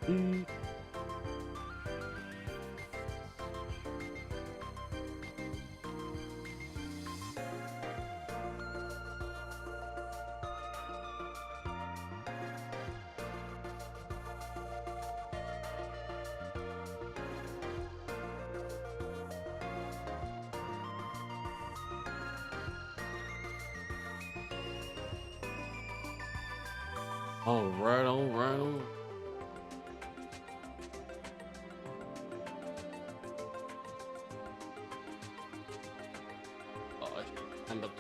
Mm. All right, all right, all right. Oh, I should end up.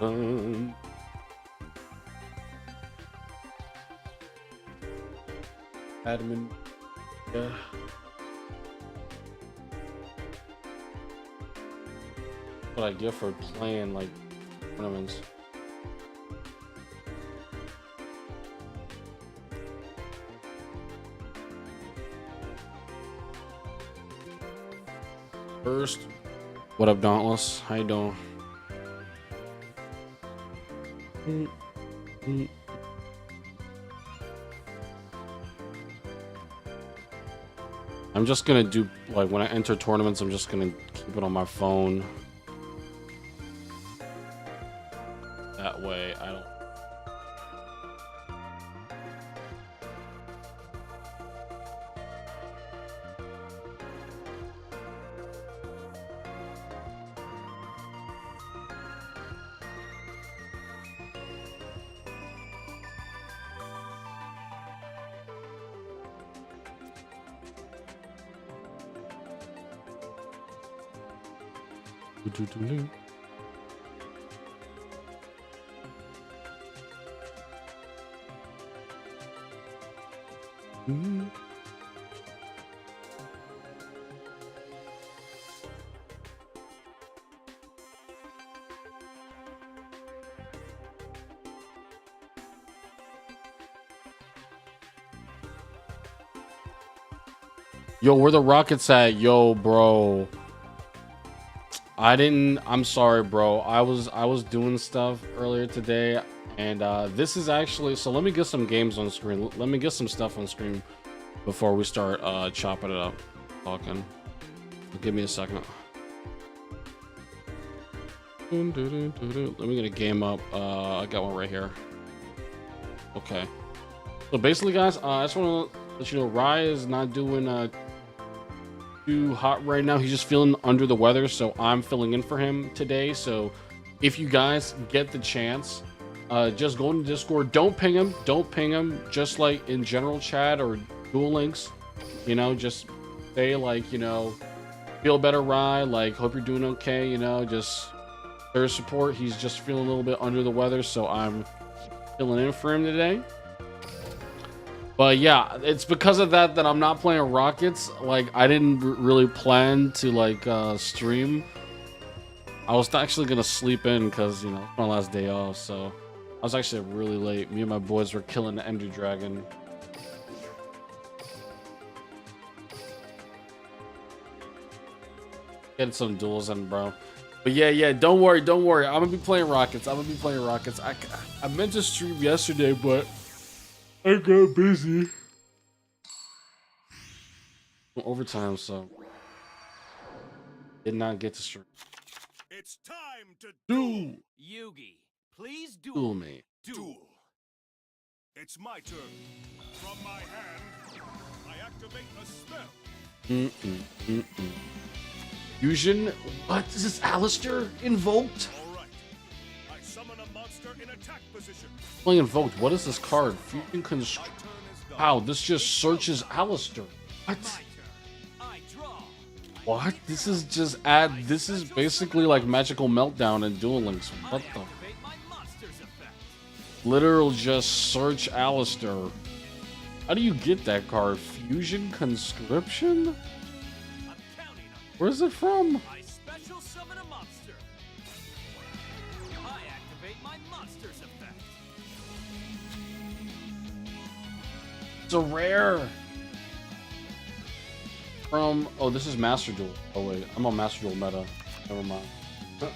Um, Admin. Yeah. What I get for playing like tournaments. First, what up, Dauntless? How you doing? Mm, mm. I'm just gonna do like when I enter tournaments, I'm just gonna keep it on my phone. That way, I don't. Do-do-do-do. Mm. Yo, where the Rockets at? Yo, bro. I'm sorry, bro. I was doing stuff earlier today, and this is actually, so let me get some games on screen. Let me get some stuff on screen before we start chopping it up, talking. Give me a second. Let me get a game up. I got one right here. Okay. So basically, guys, I just want to let you know, Rye is not doing too hot right now. He's just feeling under the weather, so I'm filling in for him today. So if you guys get the chance, just go into Discord. Don't ping him. Don't ping him. Just like in general chat or Duel Links, you know, just say like, you know, feel better, Rye. Like, hope you're doing okay. You know, just their support. He's just feeling a little bit under the weather, so I'm filling in for him today. But yeah, it's because of that I'm not playing Rockets. Like, I didn't really plan to like stream. I was actually gonna sleep in because, you know, it's my last day off, so I was actually really late. Me and my boys were killing the Ender Dragon. Get some duels in, bro. But yeah, don't worry. I'm gonna be playing Rockets. I meant to stream yesterday, but I got busy. Overtime, so did not get to stream. It's time to duel. Yugi, please Duel me. Duel. It's my turn. From my hand, I activate a spell. Fusion? What? Is this Alistair invoked? All right. I summon a monster in attack position. Playing invoked. What is this card? Fusion Constrict. Wow, this just searches Alistair. What? What? This is just this is basically like Magical Meltdown and Duel Links. What the? Literal just search Alistair. How do you get that card? Fusion Conscription? Where's it from? I special summon a monster. I activate my monster's effect. It's a rare. From this is Master Duel. Oh wait, I'm on Master Duel meta. Never mind. Okay.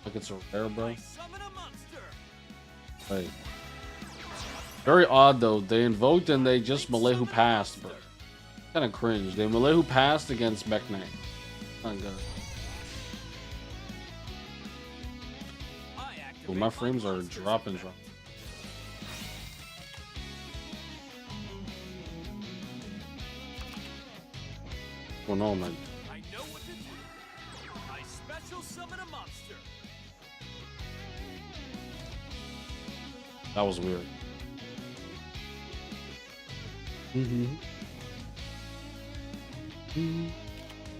Like it's a rare, bro. Summon a monster. Wait. Very odd though. They invoked and they just melee who passed, bro. Kind of cringe. They melee who passed against Mech Knight. Not good. Well, my frames are dropping. What's going on, man? I know what to do. I special summon a monster. That was weird.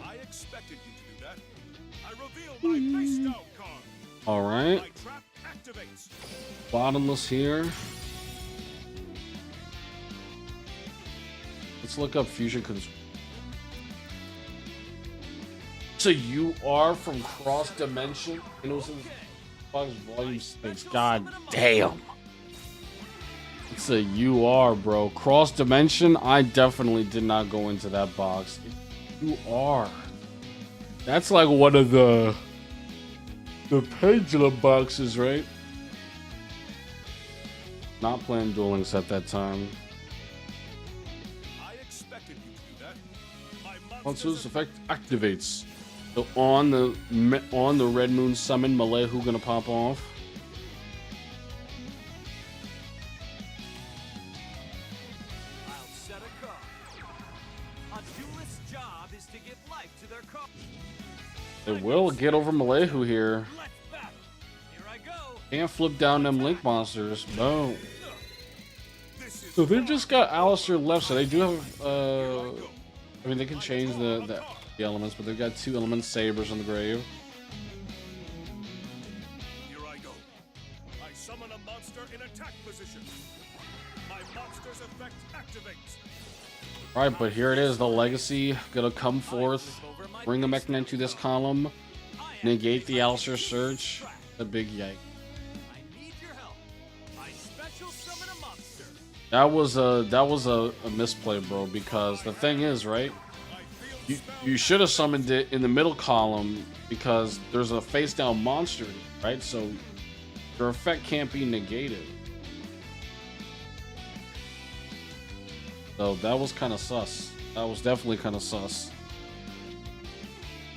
I expected you to do that. I reveal my face down card. All right. My trap activates. Bottomless here. Let's look up Fusion Control. So you are from Cross Dimension? Innocent Fox Volume 6. God damn. It's a UR, bro. Cross Dimension? I definitely did not go into that box. UR. That's like one of the Pendulum boxes, right? Not playing Duel Links at that time. I expected you to do that. Monster's effect activates. So on the Red Moon summon, melee who gonna pop off? I'll set a card. A duelist's job is to give life to their card. It will get over Malehu here. Let's battle. Here I go. Can't flip down them Link monsters. No. So they've just got Alistair left, so they do have I mean they can change the elements, but they've got 2 elements sabers on the grave. Here I go. I summon a monster in attack position. My monster's effect activates. Right, but here it is, the legacy gonna come forth, bring the Mech Knight to this column, negate the Alistair search. The big yike. I need your help. I special summon a monster. That was a misplay, bro, because the thing is, right? You should have summoned it in the middle column because there's a face down monster, right? So your effect can't be negated. So that was kind of sus. That was definitely kind of sus.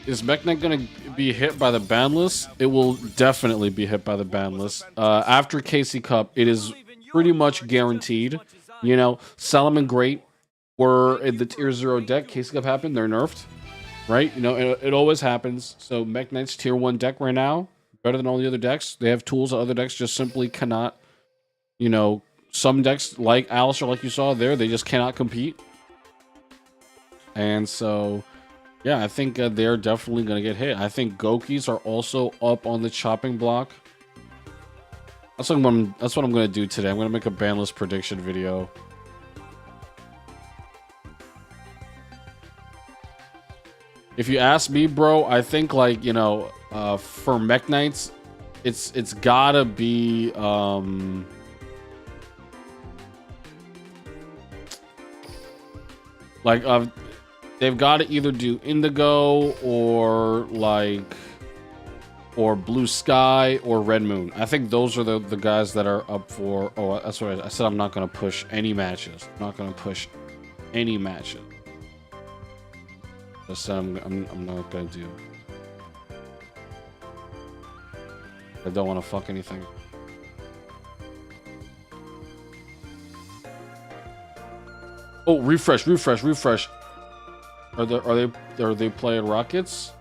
Is Mech Knight gonna be hit by the ban list? It will definitely be hit by the ban list. After KC Cup, it is pretty much guaranteed. You know, Solomon Great were in the tier 0 deck. KC Cup happened, they're nerfed. right? You know, it always happens. So Mech Knight's tier 1 deck right now, better than all the other decks. They have tools that other decks just simply cannot, you know, some decks like Alistair, like you saw there, they just cannot compete. And so, yeah, I think they're definitely going to get hit. I think Gokis are also up on the chopping block. That's what I'm going to do today. I'm going to make a banlist prediction video. If you ask me, bro, I think, like, you know, for Mech Knights, it's gotta be like they've got to either do Indigo or Blue Sky or Red Moon. I think those are the guys that are up for. Oh, that's what I said. I'm not gonna push any matches. I'm not gonna push any matches. That's I'm not gonna do. I don't want to fuck anything. Oh, refresh. Are they playing Rockets?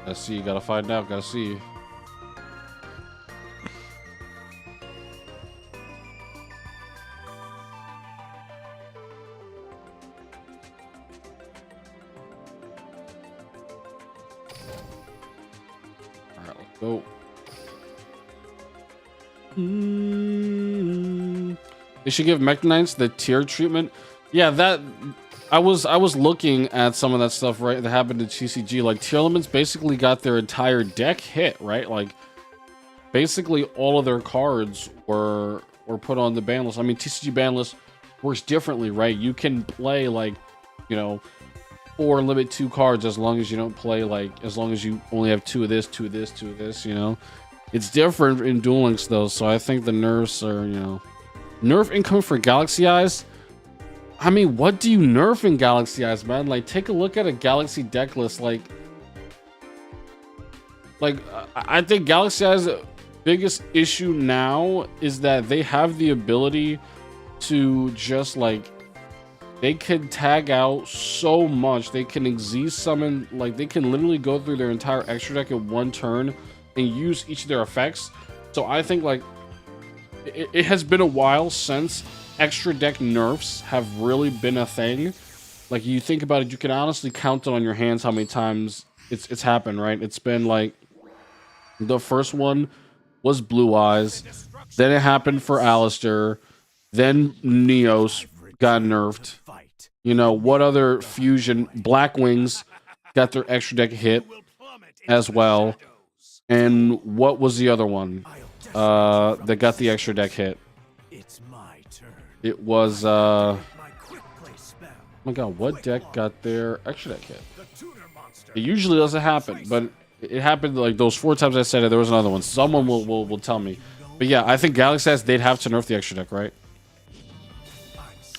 Gotta see. Gotta find out. Gotta see. Alright, let's go. They should give Mech Knights the tier treatment. Yeah, that I was looking at some of that stuff, right, that happened to TCG. Like, tier elements basically got their entire deck hit, right? Like, basically all of their cards were put on the ban list. I mean, TCG ban list works differently, right? You can play, like, you know, 4 limit 2 cards as long as you don't play, like, as long as you only have 2 of this, 2 of this, 2 of this, you know? It's different in Duel Links, though, so I think the nerfs are, you know... Nerf income for Galaxy Eyes? I mean, what do you nerf in Galaxy Eyes, man? Like, take a look at a Galaxy deck list. Like, I think Galaxy Eyes' biggest issue now is that they have the ability to just, like, they can tag out so much. They can Xyz summon, like, they can literally go through their entire extra deck in one turn and use each of their effects. So I think, like, it has been a while since extra deck nerfs have really been a thing. Like, you think about it, you can honestly count it on your hands how many times it's happened, right? It's been like, the first one was Blue Eyes, then it happened for Alistair, then Neos got nerfed. You know, what other fusion? Black Wings got their extra deck hit as well. And what was the other one that got the extra deck hit? It was oh my god, what deck got their extra deck hit? It usually doesn't happen, but it happened like those 4 times I said it. There was another one. Someone will tell me. But yeah, I think Galaxy has, they'd have to nerf the extra deck, right?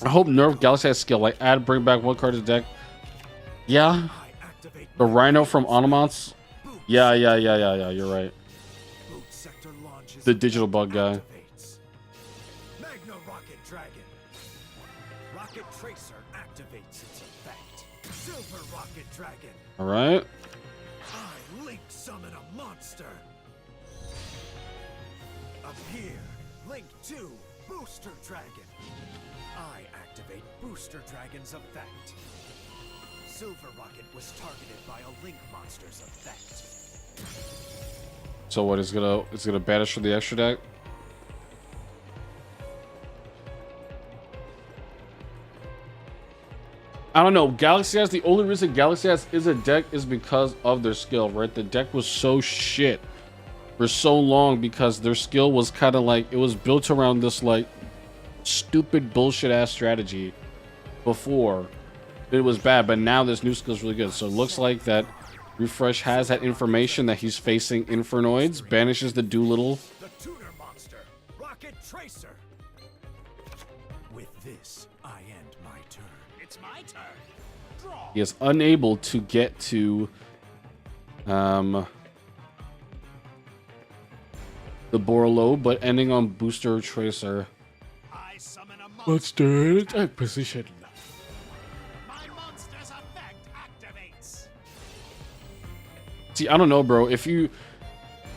I hope nerf Galaxy has skill, like bring back 1 card to the deck. Yeah, the Rhino from Onomats. Yeah, you're right. The digital bug guy. All right. I Link summon a monster. Appear. Link 2 Booster Dragon. I activate Booster Dragon's effect. Silver Rocket was targeted by a Link monster's effect. So what is it's gonna banish for the extra deck? I don't know. Galaxy Eyes, the only reason Galaxy Eyes is a deck is because of their skill, right? The deck was so shit for so long because their skill was kind of like, it was built around this like stupid bullshit ass strategy before. It was bad, but now this new skill is really good. So it looks like that Refresh has that information that he's facing Infernoids, banishes the Doolittle. The tutor monster, Rocket Tracer. With this, I end my turn. It's my turn. Draw. He is unable to get to the Borlo, but ending on Booster Tracer. I summon a Monster in attack position. My monster's effect activates. See, I don't know, bro. If you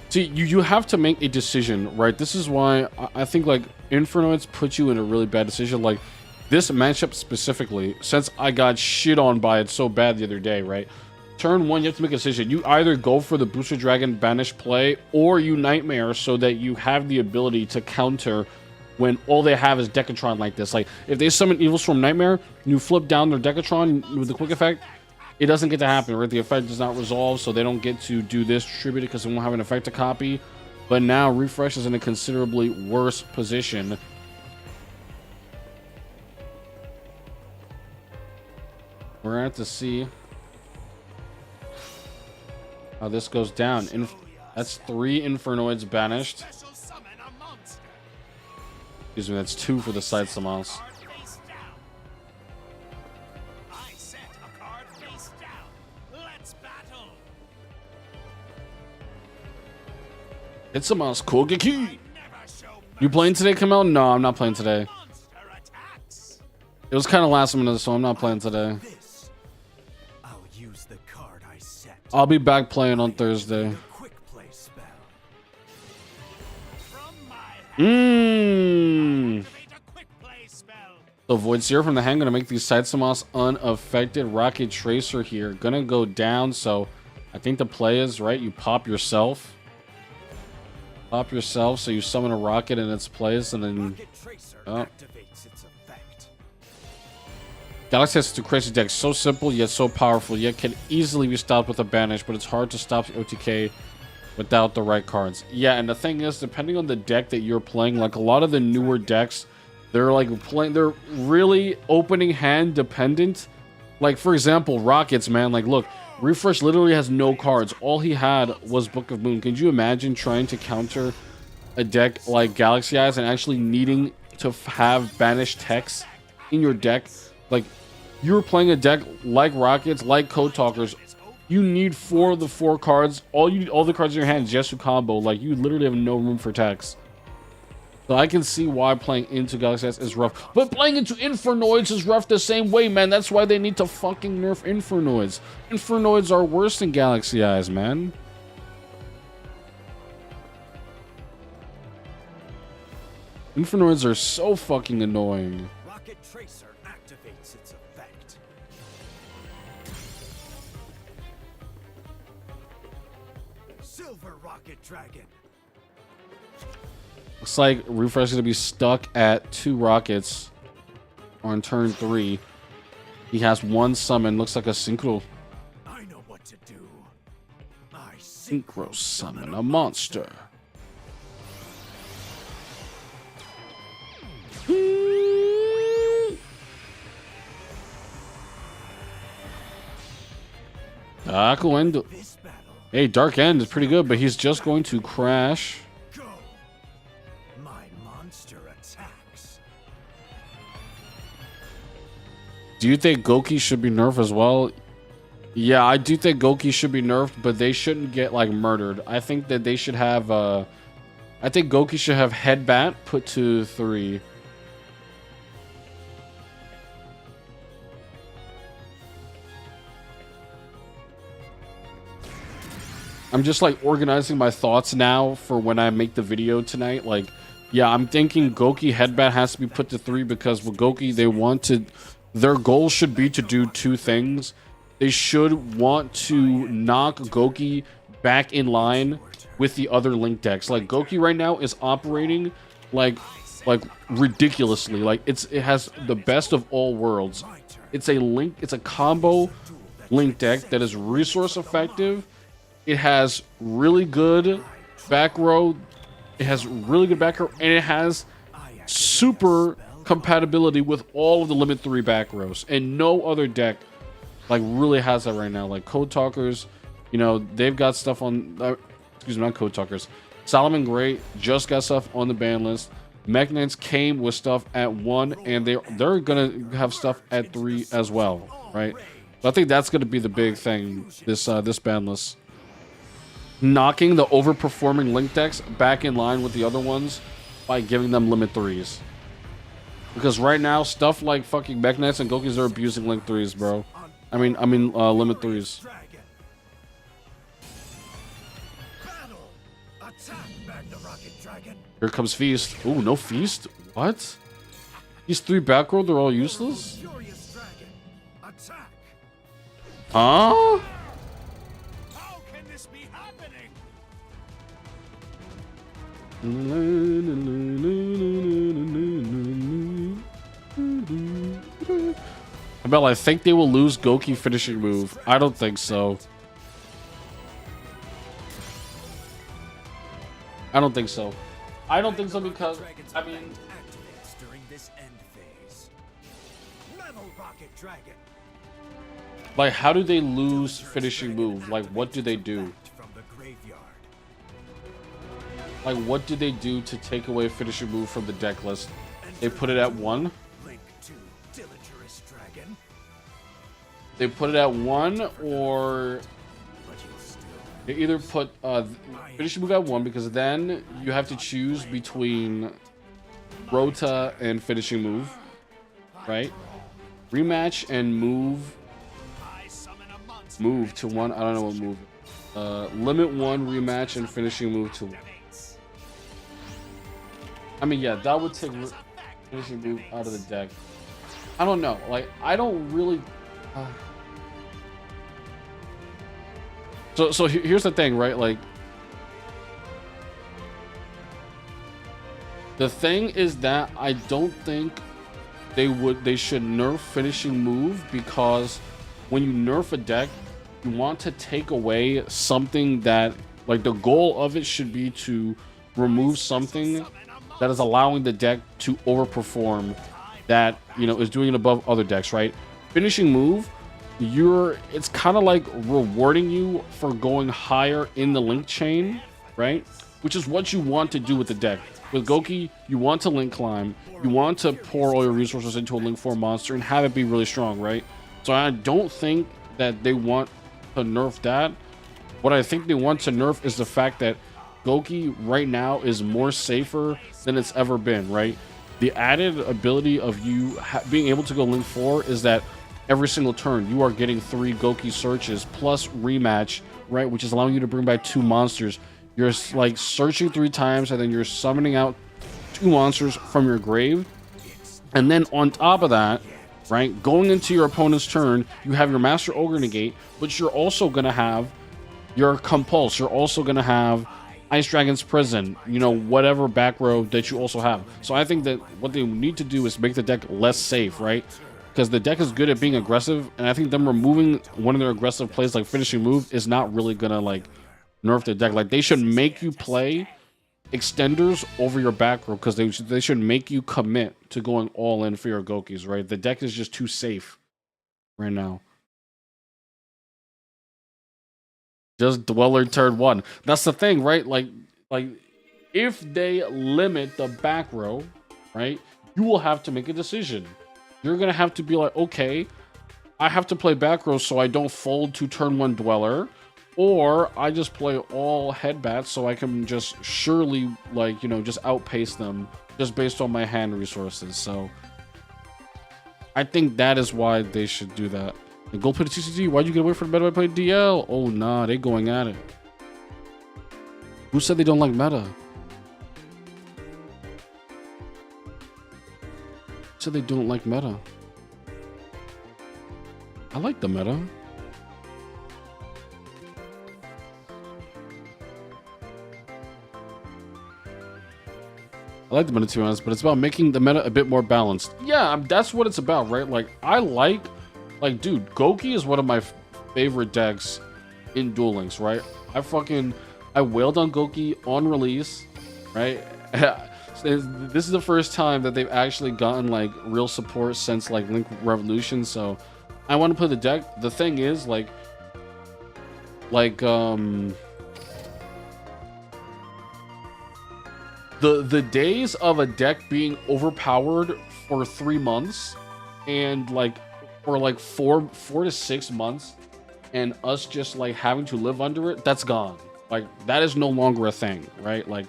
see, you have to make a decision, right? This is why I think like Infernoids put you in a really bad decision. Like this matchup specifically, since I got shit on by it so bad the other day, right? Turn 1, you have to make a decision. You either go for the Booster Dragon banish play, or you Nightmare so that you have the ability to counter when all they have is Decatron like this. Like, if they summon Evil Storm Nightmare, you flip down their Decatron with the quick effect, it doesn't get to happen, right? The effect does not resolve, so they don't get to do this distributed because they won't have an effect to copy. But now, Refresh is in a considerably worse position. We're going to have to see how this goes down. That's 3 Infernoids banished. Special summon a monster. Excuse me, that's 2 for the side summons. Card face down. I set a card face down. Let's battle. It's a mouse Kogeki. Never show You playing today, Kamel? No, I'm not playing today. monster attacks. It was kind of last minute, so I'm not playing today. This. I'll use the card I set. I'll be back playing on Thursday. Quick play spell. From my hand, activate a quick play spell. So Void Seer from the hand gonna make these side summons unaffected. Rocket Tracer here gonna go down. So I think the play is right. You pop yourself. Pop yourself, so you summon a rocket in its place, and then Rocket Tracer activates its effect. Galaxy has 2 crazy decks. So simple yet so powerful, yet can easily be stopped with a banish, but it's hard to stop the OTK without the right cards. Yeah, and the thing is, depending on the deck that you're playing, like a lot of the newer decks, they're really opening hand dependent. Like, for example, Rockets, man, like, look, Refresh literally has no cards. All he had was Book of Moon. Could you imagine trying to counter a deck like Galaxy Eyes and actually needing to have banished text in your deck? Like, you're playing a deck like Rockets, like Code Talkers. You need 4 of the 4 cards. All the cards in your hand just to combo. Like, you literally have no room for text. So I can see why playing into Galaxy Eyes is rough. But playing into Infernoids is rough the same way, man. That's why they need to fucking nerf Infernoids. Infernoids are worse than Galaxy Eyes, man. Infernoids are so fucking annoying. Rocket Tracer activates its effect. Silver Rocket Dragon. Looks like Refresh is going to be stuck at 2 rockets on turn 3. He has 1 summon. Looks like a synchro. I know what to do. I Synchro summon a monster. Cool end. this battle. Hey, Dark End is pretty good, but he's just going to crash. Go. My monster attacks. Do you think Goki should be nerfed as well? Yeah, I do think Goki should be nerfed, but they shouldn't get like murdered. I think that they should have I think Goki should have Headbat put to 3. I'm just like organizing my thoughts now for when I make the video tonight. Like, yeah, I'm thinking Goki Headbat has to be put to 3 because with Goki, their goal should be to do 2 things. They should want to knock Goki back in line with the other Link decks. Like, Goki right now is operating like ridiculously. Like, it has the best of all worlds. It's a combo Link deck that is resource effective. It has really good back row. It has really good back row, and it has super compatibility with all of the limit 3 back rows. And no other deck like really has that right now. Like Code Talkers, you know, they've got stuff on. Excuse me, not Code Talkers. Solomon Gray just got stuff on the ban list. Mech Knights came with stuff at 1, and they're gonna have stuff at 3 as well, right? So I think that's gonna be the big thing this ban list. Knocking the overperforming Link decks back in line with the other ones by giving them limit 3s. Because right now, stuff like fucking Mech Knights and Gokis are abusing Link 3s, bro. I mean, Limit 3s. Dragon. Battle. Attack, Magna Rocket Dragon. Here comes Feast. Ooh, no Feast? What? These 3 back row, they're all useless? Furious Dragon. Attack. Huh? How can this be happening? I think they will lose Goki finishing move. I don't think so. I don't think so. I don't think so because, I mean... Activates during this end phase. Metal Rocket Dragon. Like, how do they lose finishing move? Like, what do they do? From the graveyard. Like, what do they do to take away finishing move from the deck list? They put it at 1? Link 2, Dillingerous Dragon. They put it at 1, or... But you'll still They either put finishing move at 1, because then you have to choose between Rota and finishing move, right? Rematch and move to 1. I don't know what move. Limit 1, rematch, and finishing move to 1. I mean, yeah, that would take finishing move out of the deck. I don't know. Like, I don't really. So here's the thing, right? Like, the thing is that I don't think they should nerf finishing move, because when you nerf a deck, you want to take away something that, like, the goal of it should be to remove something that is allowing the deck to overperform, that, you know, is doing it above other decks, right? Finishing move, it's kind of like rewarding you for going higher in the link chain, right? Which is what you want to do with the deck. With Goki, you want to link climb, you want to pour all your resources into a link 4 monster and have it be really strong, right? So I don't think that they want to nerf that. What I think they want to nerf is the fact that Goki right now is more safer than it's ever been, right? The added ability of you being able to go link 4 is that every single turn you are getting 3 Goki searches plus rematch, right? Which is allowing you to bring back 2 monsters. You're like searching 3 times and then you're summoning out 2 monsters from your grave. And then on top of that, right, going into your opponent's turn, you have your Master Ogre negate, but you're also going to have your Compulse. You're also going to have Ice Dragon's Prison, you know, whatever back row that you also have. So I think that what they need to do is make the deck less safe, right? Because the deck is good at being aggressive, and I think them removing one of their aggressive plays like finishing move is not really gonna like nerf the deck. Like, they should make you play extenders over your back row, because they should make you commit to going all in for your Gokis, right? The deck is just too safe right now. Just Dweller turn 1. That's the thing, right? Like if they limit the back row, right, you will have to make a decision. You're gonna have to be like, okay, I have to play back row so I don't fold to turn 1 Dweller, or I just play all headbats so I can just surely, like, you know, just outpace them just based on my hand resources. So I think that is why they should do that. And go play the TCG. Why'd you get away from the meta by playing DL? Oh, nah, they going at it. Who said they don't like meta? Who said they don't like meta? I like the meta. I like the meta, to be honest, but it's about making the meta a bit more balanced. Yeah, that's what it's about, right? Like, like, dude, Goki is one of my favorite decks in Duel Links, right? I wailed on Goki on release, right? This is the first time that they've actually gotten, like, real support since, like, Link Revolution, so I want to play the deck. The thing is, the days of a deck being overpowered for 3 months and, like, for like 4 to 6 months, and us just like having to live under it, that's gone. Like, that is no longer a thing, right? Like,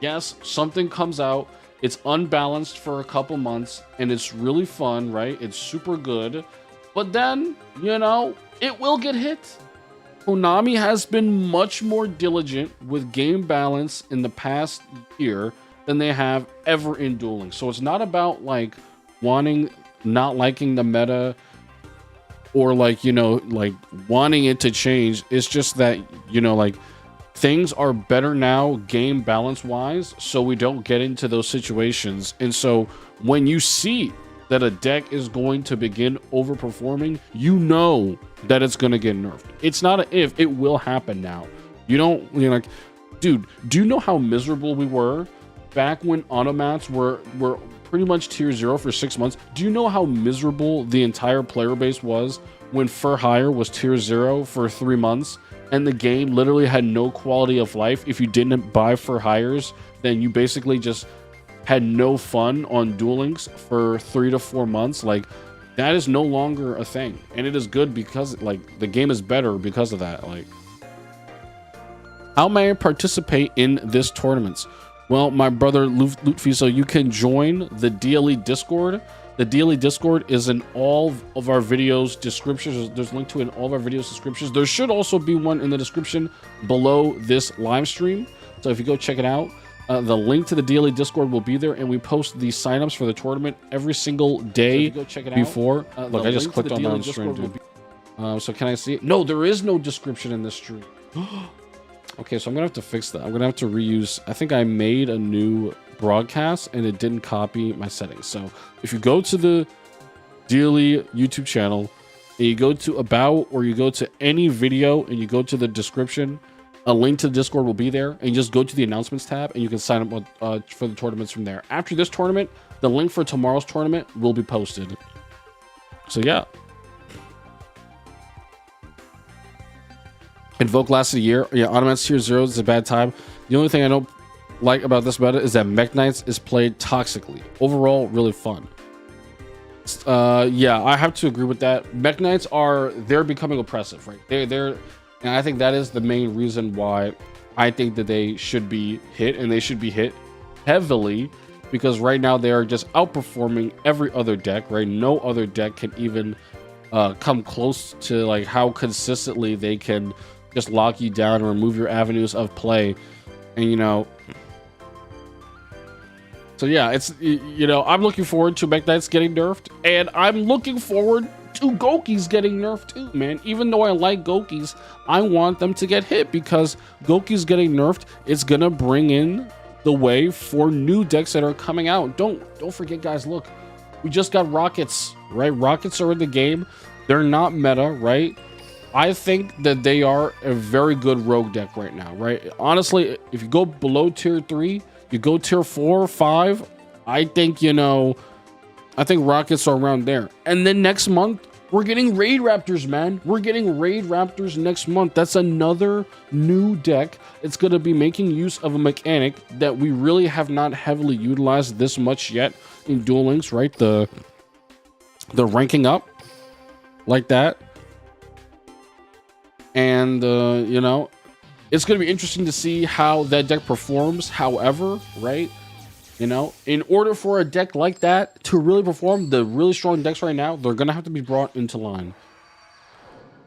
yes, something comes out It's unbalanced for a couple months, and it's really fun, right? It's super good. But then, you know, it will get hit. Konami has been much more diligent with game balance in the past year than they have ever in dueling. So it's not about like not liking the meta or like, you know, like wanting it to change. It's just that, you know, like things are better now game balance wise, so we don't get into those situations. And so when you see that a deck is going to begin overperforming, you know that it's going to get nerfed. It's not a if, it will happen now. You know, like, dude, do you know how miserable we were back when automats were pretty much tier 0 for 6 months? Do you know how miserable the entire player base was when For Hire was tier 0 for 3 months and the game literally had no quality of life? If you didn't buy For Hires, then you basically just had no fun on Duel Links for 3 to 4 months. Like, that is no longer a thing, and it is good because like the game is better because of that. Like, how may I participate in this tournament? Well, my brother Lutfi, so you can join the DLE Discord. The DLE Discord is in all of our videos descriptions. There's a link to it in all of our videos descriptions. There should also be one in the description below this live stream. So if you go check it out, the link to the DLE Discord will be there, and we post the signups for the tournament every single day before. Look, I just clicked on that on stream, dude. So can I see it? No, there is no description in this stream. Okay, so I'm gonna have to fix that. I'm gonna have to reuse. I think I made a new broadcast and it didn't copy my settings. So if you go to the DLE YouTube channel and you go to about, or you go to any video and you go to the description, a link to the Discord will be there, and you just go to the announcements tab and you can sign up with, for the tournaments from there. After this tournament, the link for tomorrow's tournament will be posted. So yeah. Invoke lasted a year. Yeah, Automats tier 0 is a bad time. The only thing I don't like about this meta is that Mech Knights is played toxically. Overall, really fun. Yeah, I have to agree with that. Mech Knights they're becoming oppressive, right? And I think that is the main reason why I think that they should be hit, and they should be hit heavily, because right now they are just outperforming every other deck, right? No other deck can even come close to like how consistently they can just lock you down and remove your avenues of play. And you know, so yeah, it's, you know, I'm looking forward to Mech Knights getting nerfed, and I'm looking forward to Gokis getting nerfed too, man. Even though I like Gokis, I want them to get hit, because Gokis getting nerfed, it's gonna bring in the way for new decks that are coming out. Don't forget, guys, look, we just got Rockets, right? Rockets are in the game. They're not meta, right? I think that they are a very good rogue deck right now, right? Honestly, if you go below tier 3, you go tier 4 or 5, I think, you know, I think Rockets are around there. And then next month, we're getting Raid Raptors, man. We're getting Raid Raptors next month. That's another new deck. It's going to be making use of a mechanic that we really have not heavily utilized this much yet in Duel Links, right? The ranking up like that. And, you know, it's going to be interesting to see how that deck performs. However, right? You know, in order for a deck like that to really perform, the really strong decks right now, they're going to have to be brought into line.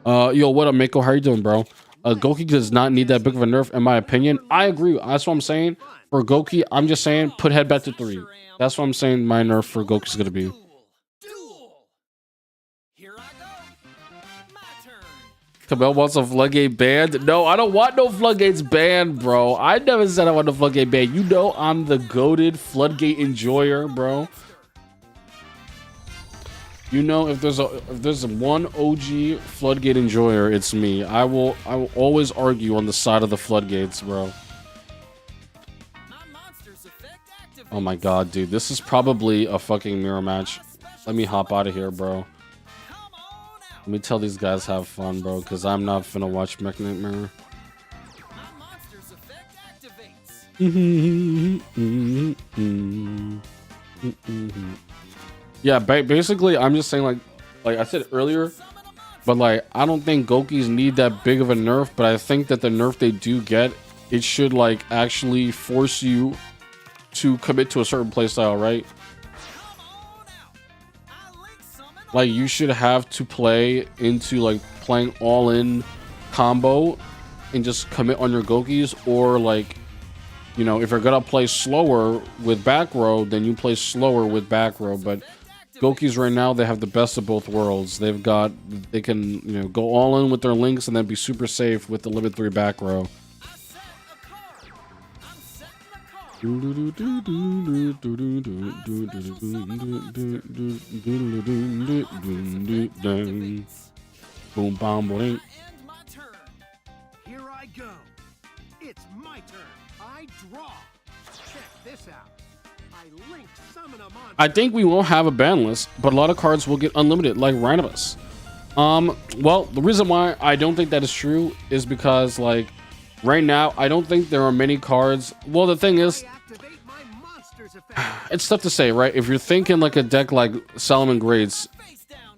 Yo, what up, Mako? How you doing, bro? Goki does not need that big of a nerf, in my opinion. I agree. That's what I'm saying. For Goki, I'm just saying, put head back to 3. That's what I'm saying my nerf for Goki is going to be. Kabel wants a floodgate banned. No, I don't want no floodgates banned, bro. I never said I want a floodgate banned. You know I'm the goated floodgate enjoyer, bro. You know, if there's one OG floodgate enjoyer, it's me. I will always argue on the side of the floodgates, bro. Oh my god, dude, this is probably a fucking mirror match. Let me hop out of here, bro. Let me tell these guys have fun, bro, because I'm not finna watch Mech Nightmare. Yeah, basically, I'm just saying, like I said earlier, but like, I don't think Gokis need that big of a nerf, but I think that the nerf they do get, it should like actually force you to commit to a certain playstyle, right? Like you should have to play into like playing all in combo and just commit on your Gokis, or like, you know, if you're gonna play slower with back row, then you play slower with back row. But Gokis right now, they have the best of both worlds. They can, you know, go all in with their links and then be super safe with the limit 3 back row. Boom, bam, boing. Here I go. It's my turn. I draw. Check this out. I link summon a monster. I think we won't have a ban list, but a lot of cards will get unlimited, like Randomus. Well, the reason why I don't think that is true is because, like, right now, I don't think there are many cards. Well, the thing is, it's tough to say, right? If you're thinking like a deck like Solomon Grades,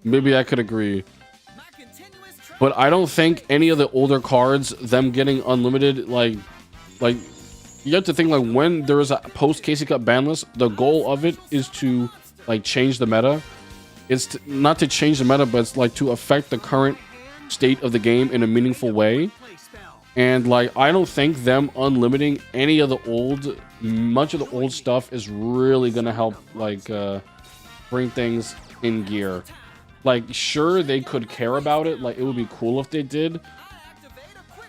maybe I could agree. But I don't think any of the older cards, them getting unlimited, like you have to think like when there is a post Casey Cup ban list, the goal of it is to like change the meta. It's not to change the meta, but it's like to affect the current state of the game in a meaningful way. And like I don't think them unlimiting any of the much of the old stuff is really gonna help like bring things in gear. Like, sure, they could care about it. Like, it would be cool if they did.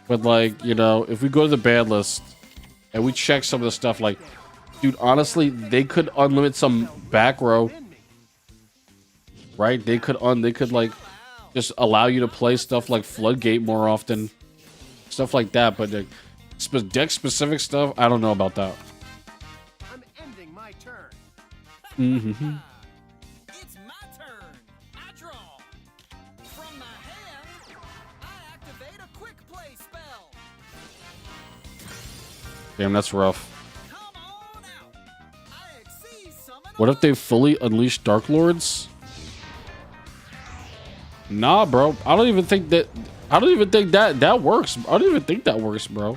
But, like, you know, if we go to the ban list and we check some of the stuff, like, dude, honestly, they could unlimit some back row, right? They could, like, just allow you to play stuff like Floodgate more often. Stuff like that. But, like, deck-specific stuff, I don't know about that. I'm ending my turn. Mm-hmm. Damn, that's rough. What if they fully unleash Dark Lords? Nah, bro. I don't even think that works. I don't even think that works, bro.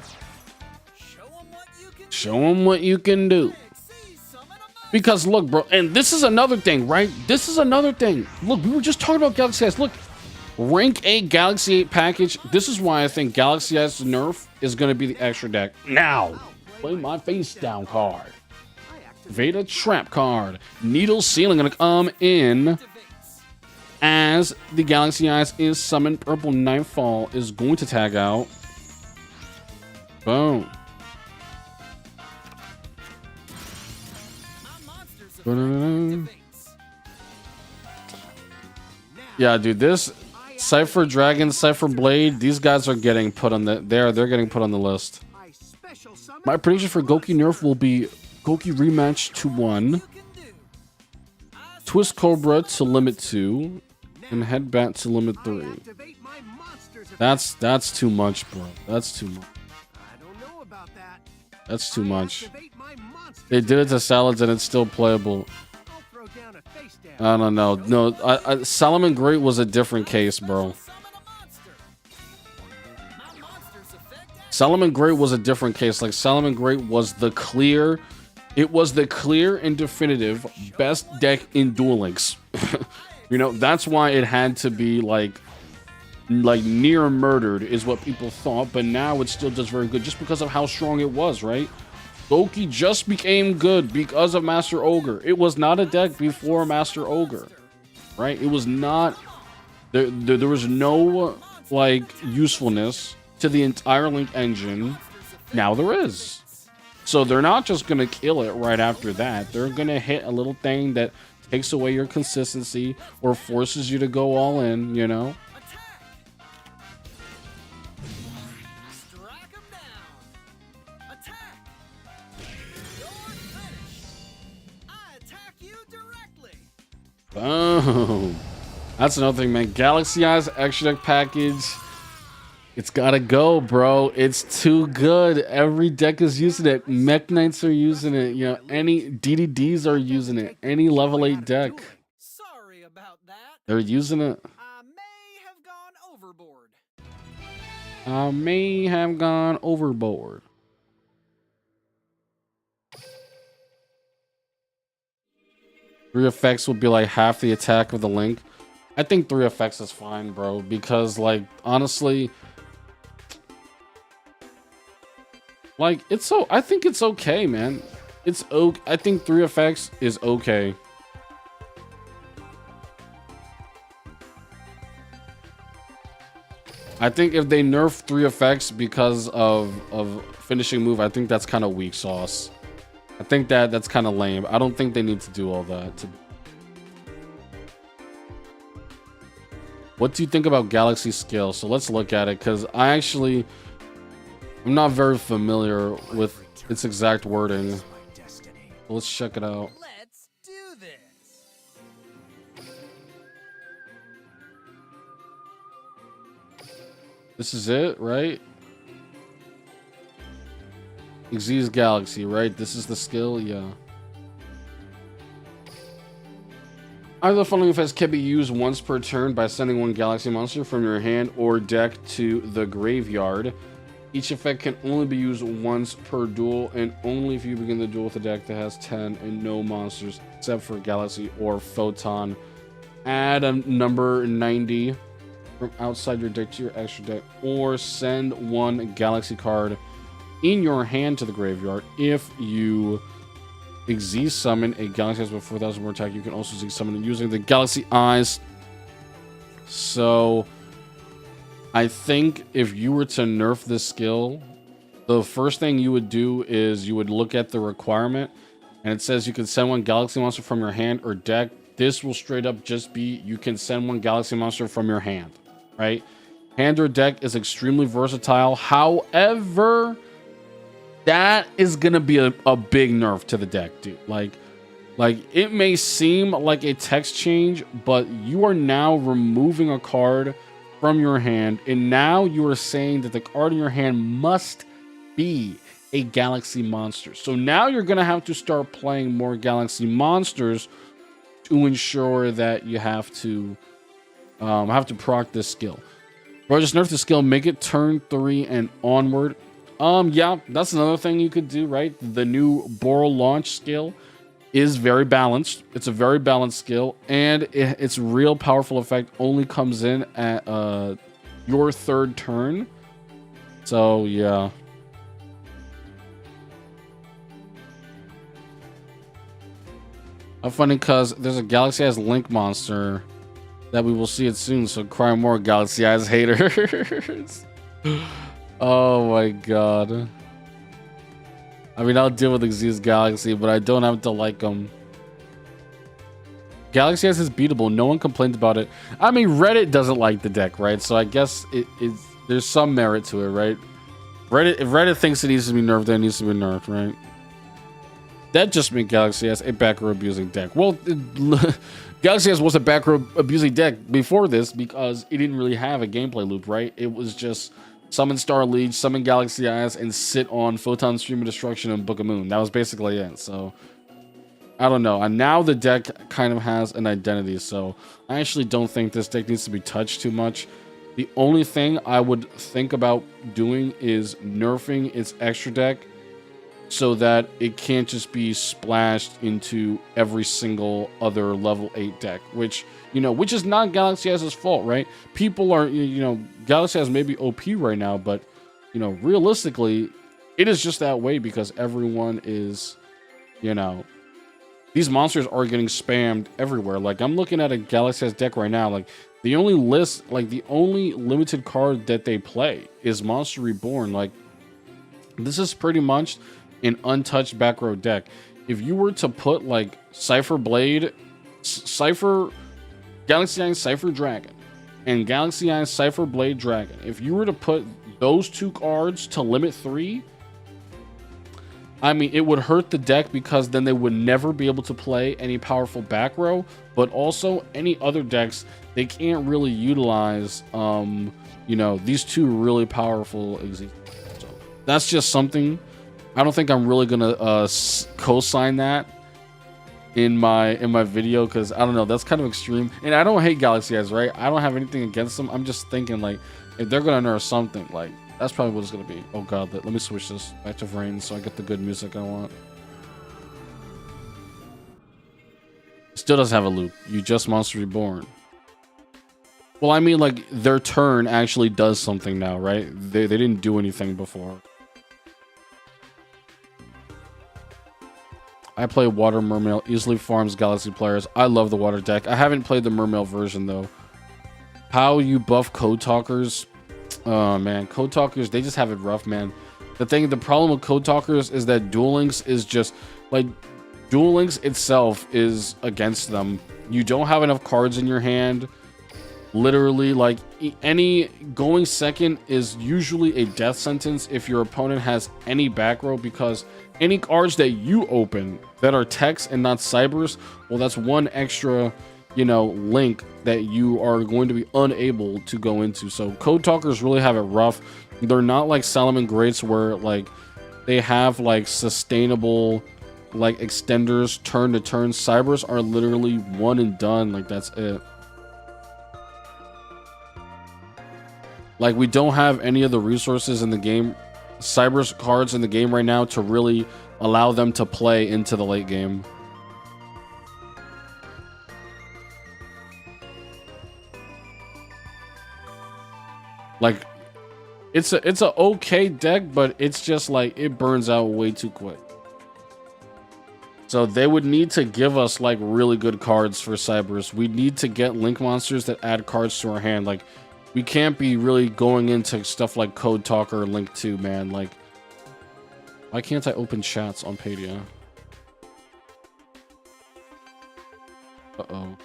Show them what you can do. Because look, bro, and this is another thing, right? This is another thing. Look, we were just talking about Galaxy Eyes. Look, rank 8 Galaxy 8 package. This is why I think Galaxy Eyes nerf is going to be the extra deck. Now, play my face down card. Veda Trap card. Needle Ceiling going to come in as the Galaxy Eyes is summoned. Purple Nightfall is going to tag out. Boom. Yeah, dude, this Cypher Dragon, Cypher Blade, these guys are getting put on the they're getting put on the list. My prediction for Goki nerf will be Goki rematch to 1, Twist Cobra to limit 2, and Headbat to limit 3. That's too much, bro. That's too much. That's too much. They did it to Salads and it's still playable. I don't know. No, Solomon Great was a different case, bro. Solomon Great was a different case. Like, Solomon Great was the clear... It was the clear and definitive best deck in Duel Links. You know, that's why it had to be, like near murdered is what people thought. But now it's still just very good just because of how strong it was, right? Loki just became good because of Master Ogre. It was not a deck before Master Ogre, right? It was not... There was no, like, usefulness to the entire Link engine. Now there is. So they're not just going to kill it right after that. They're going to hit a little thing that takes away your consistency or forces you to go all in, you know? Boom. That's another thing, man. Galaxy Eyes extra deck package. It's gotta go, bro. It's too good. Every deck is using it. Mech Knights are using it. You know, any DDDs are using it. Any level 8 deck. Sorry about that. They're using it. I may have gone overboard. I may have gone overboard. 3 effects would be like half the attack of the Link. I think 3 effects is fine, bro, because like honestly, like I think it's okay, man. It's okay. I think 3 effects is okay. I think if they nerf 3 effects because of finishing move, I think that's kind of weak sauce. I think that's kind of lame. I don't think they need to do all that. What do you think about Galaxy skill? So let's look at it, because I'm not very familiar with its exact wording. Let's check it out. Let's do this. This is it, right? Xyz Galaxy, right? This is the skill, yeah. Either the following effects can be used once per turn by sending 1 Galaxy monster from your hand or deck to the graveyard. Each effect can only be used once per duel, and only if you begin the duel with a deck that has 10 and no monsters except for Galaxy or Photon. Add a number 90 from outside your deck to your extra deck, or send 1 Galaxy card in your hand to the graveyard. If you Xyz summon a Galaxy Eyes with 4,000 more attack, you can also Xyz summon it using the Galaxy Eyes. So I think if you were to nerf this skill, the first thing you would do is you would look at the requirement, and it says you can send 1 Galaxy monster from your hand or deck. This will straight up just be you can send 1 Galaxy monster from your hand, right? Hand or deck is extremely versatile. However, that is gonna be a big nerf to the deck, dude. Like it may seem like a text change, but you are now removing a card from your hand, and now you are saying that the card in your hand must be a Galaxy monster. So now you're gonna have to start playing more Galaxy monsters to ensure that you have to proc this skill. Bro, just nerf the skill, make it turn 3 and onward. Yeah, that's another thing you could do, right? The new Boral launch skill is very balanced. It's a very balanced skill, and its real powerful effect only comes in at your 3rd turn. So, yeah. How funny, because there's a Galaxy Eyes Link monster that we will see it soon, so cry more, Galaxy Eyes haters. Oh my god. I mean, I'll deal with Xyz Galaxy, but I don't have to like them. Galaxy Eyes is beatable. No one complains about it. I mean, Reddit doesn't like the deck, right? So I guess there's some merit to it, right? If Reddit thinks it needs to be nerfed, then it needs to be nerfed, right? That just means Galaxy Eyes a back row abusing deck. Well, Galaxy Eyes was a back row abusing deck before this because it didn't really have a gameplay loop, right? It was just summon Star Leech, summon Galaxy Eyes, and sit on Photon Stream of Destruction and Book of Moon. That was basically it. So, I don't know. And now the deck kind of has an identity. So, I actually don't think this deck needs to be touched too much. The only thing I would think about doing is nerfing its extra deck so that it can't just be splashed into every single other level 8 deck, which is not Galaxy Eyes' fault, right? People are, Galaxy Eyes may be OP right now, but, realistically, it is just that way because everyone is, these monsters are getting spammed everywhere. Like, I'm looking at a Galaxy Eyes deck right now, like, the only limited card that they play is Monster Reborn. Like, this is pretty much an untouched back row deck. If you were to put like Galaxy Eyes Cypher Dragon and Galaxy Eyes Cypher Blade Dragon, if you were to put those 2 cards to limit 3, I mean, it would hurt the deck because then they would never be able to play any powerful back row, but also any other decks, they can't really utilize, these 2 really powerful exits. So that's just something. I don't think I'm really gonna co-sign that in my video because I don't know, that's kind of extreme. And I don't hate Galaxy Eyes, right? I don't have anything against them. I'm just thinking like if they're gonna nerf something, like that's probably what it's gonna be. Oh god, let me switch this back to Rain so I get the good music I want. Still doesn't have a loop. You just Monster Reborn. Well, I mean, like, their turn actually does something now, right? They didn't do anything before. I play Water Mermail, easily farms Galaxy players. I love the Water deck. I haven't played the Mermail version, though. How you buff Code Talkers? Oh, man. Code Talkers, they just have it rough, man. The problem with Code Talkers is that Duel Links is just, like, Duel Links itself is against them. You don't have enough cards in your hand. Literally, like, any going second is usually a death sentence if your opponent has any back row, because any cards that you open that are text and not cybers, well, that's one extra, you know, link that you are going to be unable to go into. So Code Talkers really have it rough. They're not like Solomon Greats where, like, they have like sustainable, like, extenders turn to turn. Cybers are literally one and done. Like, that's it. Like, we don't have any of the resources in the game, Cybers cards in the game right now, to really allow them to play into the late game. Like, it's a okay deck, but it's just like, it burns out way too quick. So they would need to give us like really good cards for Cybers. We need to get Link monsters that add cards to our hand. Like, we can't be really going into stuff like Code Talker or Link 2, man. Like, why can't I open chats on Padia? Uh-oh.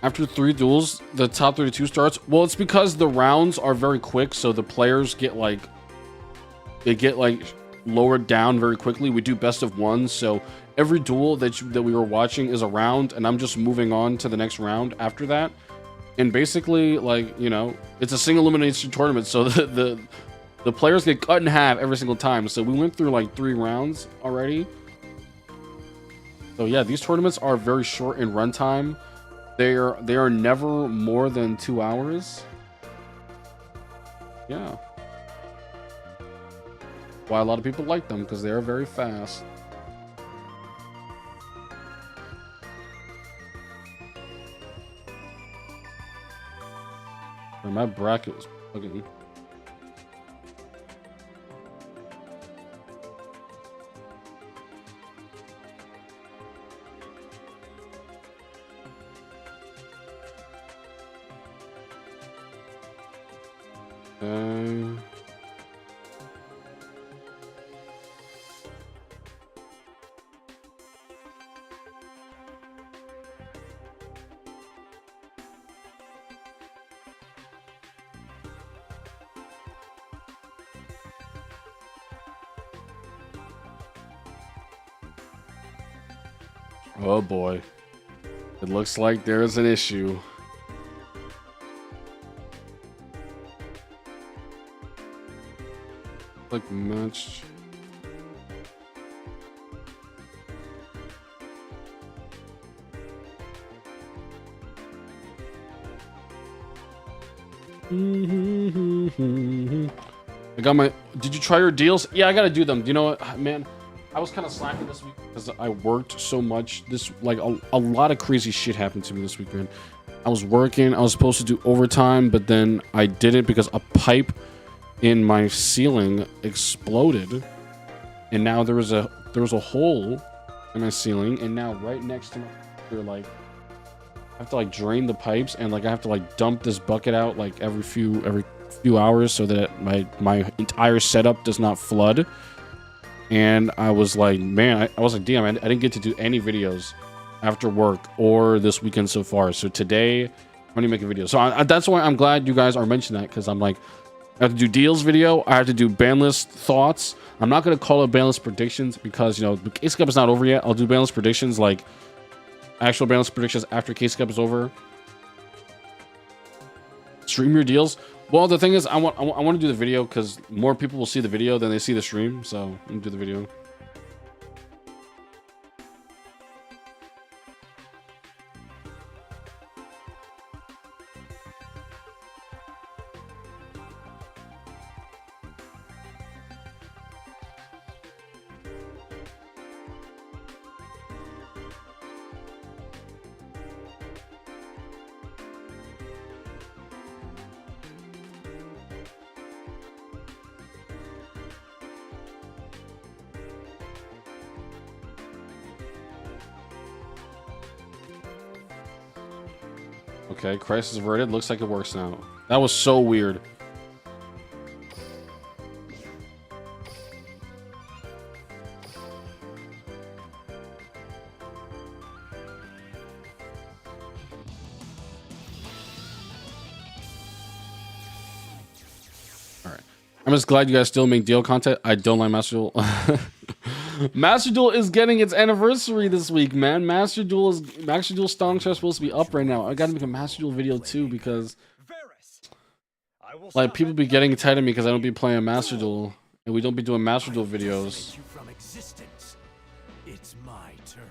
After 3 duels, the top 32 starts. Well, it's because the rounds are very quick, so the players get like, they get like lowered down very quickly. We do best of 1, so every duel that we were watching is a round, and I'm just moving on to the next round after that. And basically, like, you know, it's a single elimination tournament, so the players get cut in half every single time. So we went through like 3 rounds already. So yeah, these tournaments are very short in runtime. They are never more than 2 hours. Yeah. Why a lot of people like them, because they are very fast. My bracket was fucking. Oh boy. It looks like there's an issue. Like match. I got my. Did you try your deals? Yeah, I gotta do them. Do you know what, man? I was kind of slacking this week because I worked so much. This, like, a lot of crazy shit happened to me this week, man. I was working. I was supposed to do overtime, but then I didn't because a pipe in my ceiling exploded, and now there was a hole in my ceiling, and now right next to me, they're like, I have to like drain the pipes, and like I have to like dump this bucket out like every few hours so that my entire setup does not flood. And I was like, man, I was like, damn, I didn't get to do any videos after work or this weekend so far. So today, I'm gonna make a video. So that's why I'm glad you guys are mentioning that, because I'm like, I have to do deals video. I have to do ban list thoughts. I'm not gonna call it ban list predictions because, you know, the Case Cup is not over yet. I'll do ban list predictions, like actual ban list predictions after Case Cup is over. Stream your deals. Well, the thing is, I want to do the video because more people will see the video than they see the stream. So I'm gonna do the video. Okay, crisis averted. Looks like it works now. That was so weird. Alright. I'm just glad you guys still make deal content. I don't like Master Duel. Master Duel is getting its anniversary this week, man. Master Duel Strong Chest supposed to be up right now. I gotta make a Master Duel video too because like people be getting tired of me because I don't be playing Master Duel and we don't be doing Master Duel videos. It's my turn.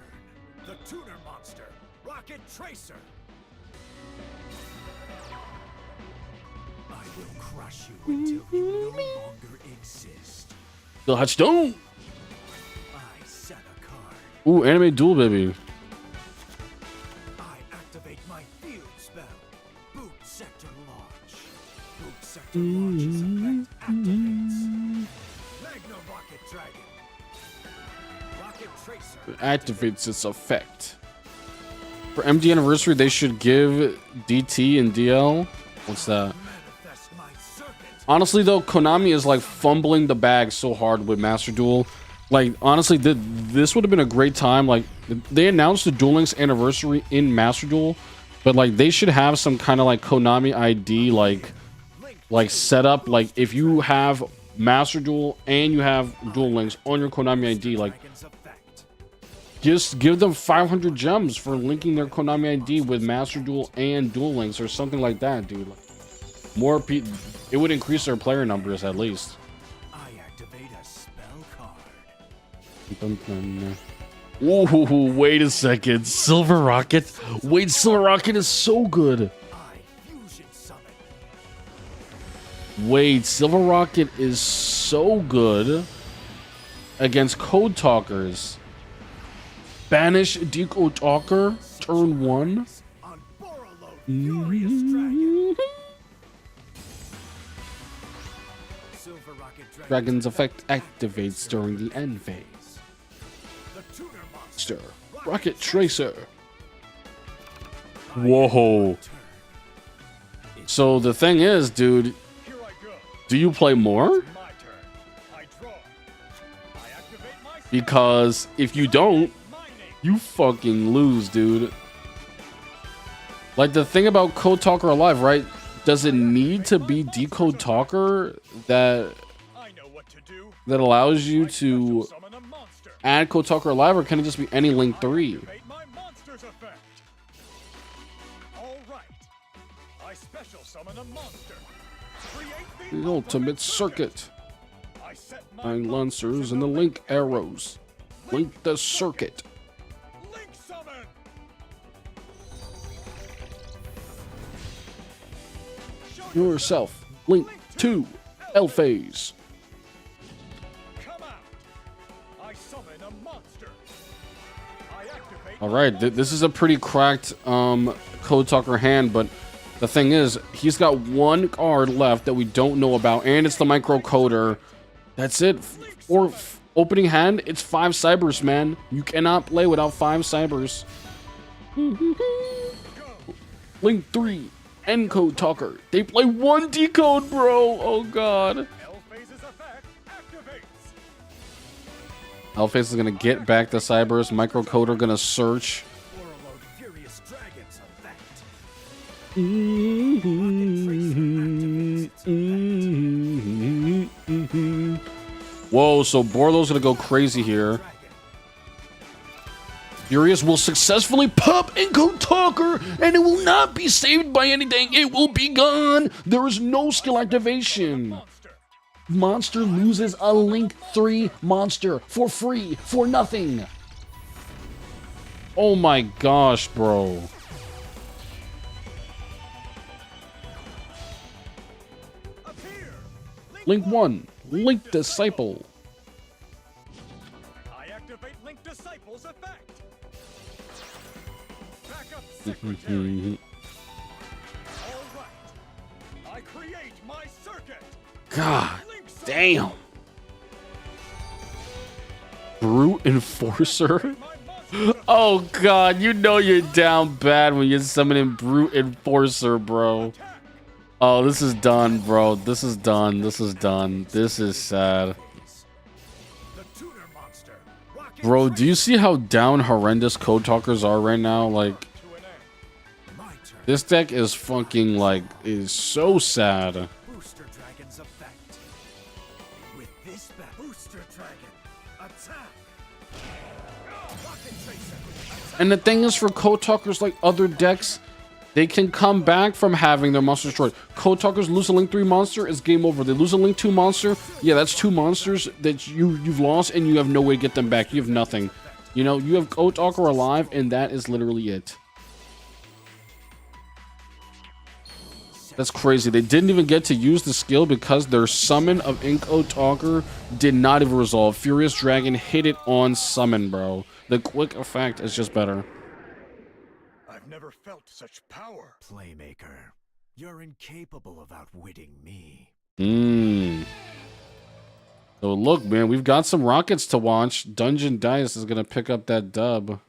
The tuner monster, Rocket Tracer. I will crush you until you no longer exist. The Touchstone. Set a card. Ooh, anime duel, baby. I activate my field spell. Boot sector launch. Boot sector launch's effect activates. Magna Rocket Dragon. Rocket Tracer Activates its effect. For MD anniversary, they should give DT and DL. What's that? Honestly, though, Konami is like fumbling the bag so hard with Master Duel. Like, honestly, this would have been a great time. Like, they announced the Duel Links anniversary in Master Duel, but like they should have some kind of like Konami ID like set up. Like, if you have Master Duel and you have Duel Links on your Konami ID, like just give them 500 gems for linking their Konami ID with Master Duel and Duel Links or something like that, dude. Like, more people, it would increase their player numbers at least. Ooh, wait a second. Silver Rocket. Wait, Silver Rocket is so good. Wait, Silver Rocket is so good against Code Talkers. Banish Decode Talker, turn 1. Dragon's effect activates during the end phase. Rocket Tracer. Whoa. So the thing is, dude, do you play more? Because if you don't, you fucking lose, dude. Like, the thing about Code Talker Alive, right? Does it need to be Decode Talker that allows you to add Code Talker Alive, or can it just be any Link 3? The ultimate circuit. 9 lancers and the Link arrows. Link the circuit. Yourself. Link 2. L phase. All right, this is a pretty cracked Code Talker hand, but the thing is, he's got one card left that we don't know about, and it's the microcoder. That's it. For opening hand, it's 5 cybers, man. You cannot play without 5 cybers. Link 3 and Code Talker. They play 1 decode, bro. Oh god. Hellface is gonna get back the cybers. Microcoder gonna search. Whoa, so Borlo's gonna go crazy here. Furious will successfully pop Inco Talker, and it will not be saved by anything. It will be gone. There is no skill activation. Monster loses a Link 3 monster for free, for nothing. Oh my gosh, bro. Link 1, Link Disciple. I activate Link Disciple's effect. Backup secretary. All right. I create my circuit. God damn. Brute Enforcer? Oh god, you know you're down bad when you're summoning Brute Enforcer, bro. Oh, this is done, bro. This is done. This is done. This is sad. Bro, do you see how down horrendous Code Talkers are right now? Like, this deck is fucking, like, is so sad. Booster Dragon's effect. With this Booster Dragon, attack. Rocket Tracer. And the thing is, for Code Talkers like other decks, they can come back from having their monster destroyed. Code Talkers lose a Link 3 monster, it's game over. They lose a Link 2 monster, yeah, that's 2 monsters that you've lost, and you have no way to get them back. You have nothing. You know, you have Code Talker alive, and that is literally it. That's crazy. They didn't even get to use the skill because their summon of Inco Talker did not even resolve. Furious Dragon hit it on summon, bro. The quick effect is just better. I've never felt such power. Playmaker, you're incapable of outwitting me. So look, man, we've got some rockets to watch. Dungeon Dice is gonna pick up that dub.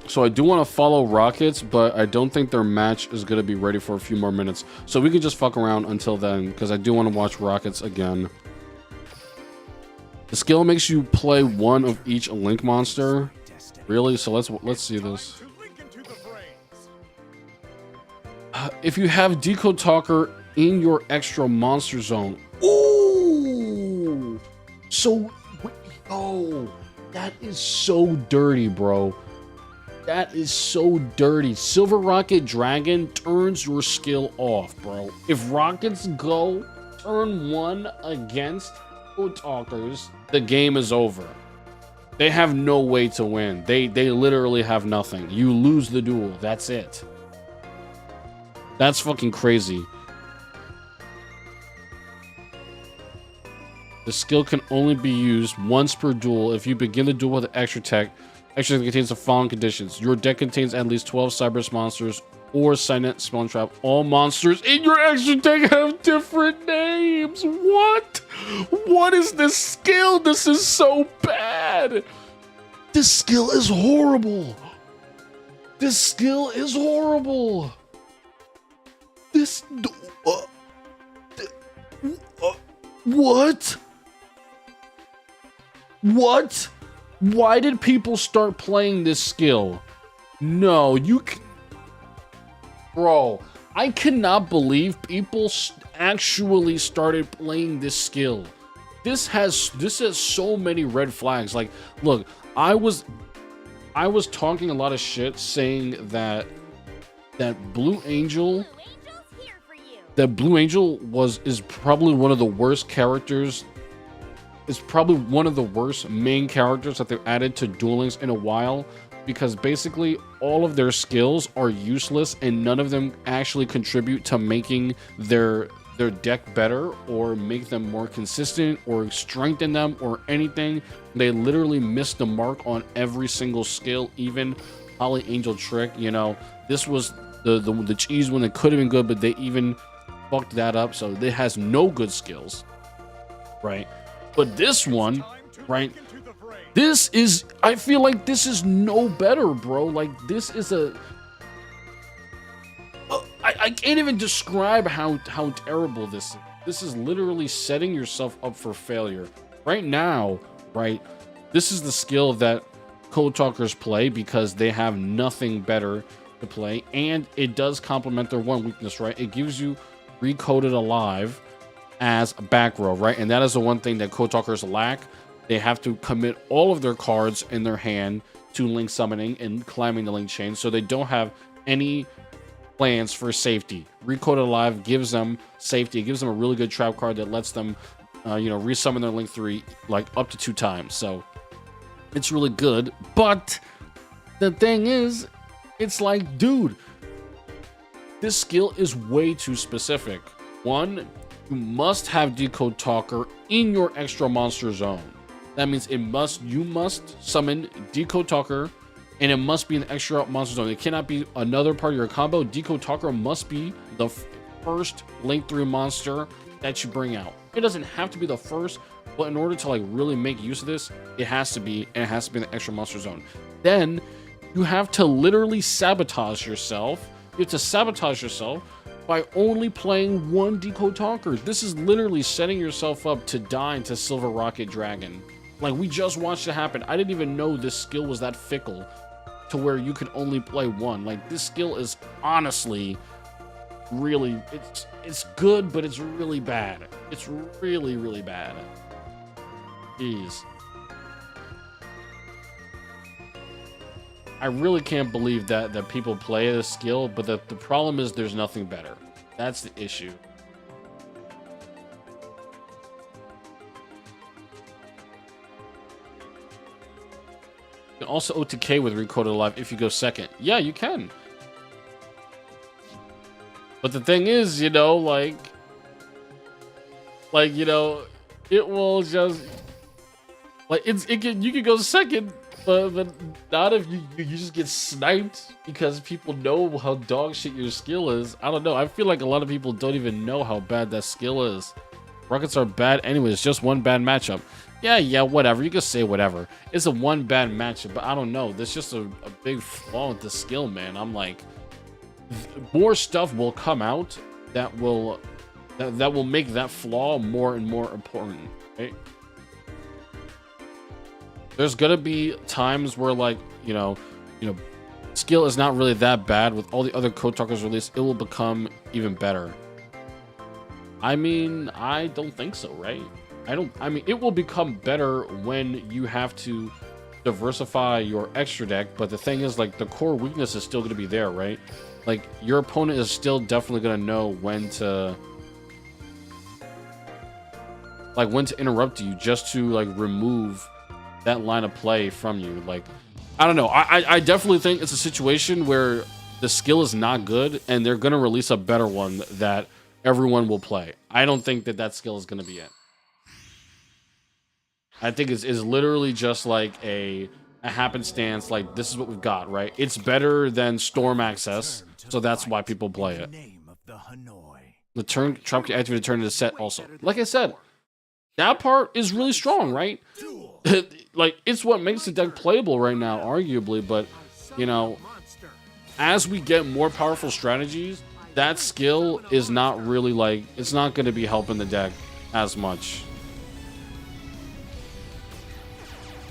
So I do want to follow Rockets, but I don't think their match is going to be ready for a few more minutes. So we can just fuck around until then, because I do want to watch Rockets again. The skill makes you play one of each Link monster. Really? So let's see this. If you have Decode Talker in your extra monster zone. Ooh! So, oh, that is so dirty, bro. That is so dirty. Silver Rocket Dragon turns your skill off, bro. If Rockets go turn 1 against Code Talkers, the game is over. They have no way to win. They literally have nothing. You lose the duel. That's it. That's fucking crazy. The skill can only be used once per duel. If you begin the duel with extra tech contains the following conditions. Your deck contains at least 12 Cyberus monsters or Silent Spell Trap. All monsters in your extra deck have different names. What? What is this skill? This is so bad. This skill is horrible. This skill is horrible. This... what? What? Why did people start playing this skill? No, bro, I cannot believe people actually started playing this skill. This has so many red flags. Like, look, I was talking a lot of shit saying that Blue Angel is probably one of the worst characters. It's probably one of the worst main characters that they've added to Duel Links in a while, because basically all of their skills are useless and none of them actually contribute to making their deck better or make them more consistent or strengthen them or anything. They literally missed the mark on every single skill. Even Holly Angel Trick, you know, this was the cheese one that could have been good, but they even fucked that up. So it has no good skills, right? But this one, right, this is, I feel like this is no better, bro. Like, this is a... I can't even describe how terrible this is. This is literally setting yourself up for failure. Right now, right, this is the skill that Code Talkers play because they have nothing better to play, and it does complement their one weakness, right? It gives you Recoded Alive as a back row, right? And that is the one thing that Code Talkers lack. They have to commit all of their cards in their hand to link summoning and climbing the link chain, so they don't have any plans for safety. Recoded Alive gives them safety. It gives them a really good trap card that lets them, resummon their Link 3 like up to 2 times. So it's really good. But the thing is, it's like, dude, this skill is way too specific. One, you must have Decode Talker in your extra monster zone. That means you must summon Decode Talker, and it must be an extra monster zone. It cannot be another part of your combo. Decode Talker must be the first Link 3 monster that you bring out. It doesn't have to be the first, but in order to like really make use of this, it has to be, and it has to be in the extra monster zone. Then you have to literally sabotage yourself. You have to sabotage yourself by only playing one Decode Talker. This is literally setting yourself up to die into Silver Rocket Dragon. Like, we just watched it happen. I didn't even know this skill was that fickle to where you could only play one. Like, this skill is honestly really, it's good, but it's really bad. It's really, really bad. Jeez. I really can't believe that people play this skill, but the problem is there's nothing better. That's the issue. You can also OTK with Recoded Alive if you go second. Yeah, you can. But the thing is, it will just you can go second, but not if you just get sniped because people know how dog shit your skill is. I don't know. I feel like a lot of people don't even know how bad that skill is. Rockets are bad anyways, just one bad matchup. Yeah, whatever. You can say whatever. It's a one bad matchup, but I don't know. There's just a big flaw with the skill, man. I'm like, more stuff will come out that will make that flaw more and more important, right? There's gonna be times where, like, skill is not really that bad. With all the other Code Talkers released, it will become even better. I mean, I don't think so, right? I mean, it will become better when you have to diversify your extra deck, but the thing is, like, the core weakness is still going to be there, right? Like, your opponent is still definitely going to know when to interrupt you, just to, like, remove that line of play from you. Like, I don't know. I definitely think it's a situation where the skill is not good, and they're going to release a better one that everyone will play. I don't think that skill is going to be it. I think it's literally just like a happenstance. Like, this is what we've got, right? It's better than Storm Access, so that's why people play it. The turn trap can activate a turn in the set also. Like I said, that part is really strong, right? Like, it's what makes the deck playable right now, arguably, but, as we get more powerful strategies, that skill is not really, like, it's not going to be helping the deck as much.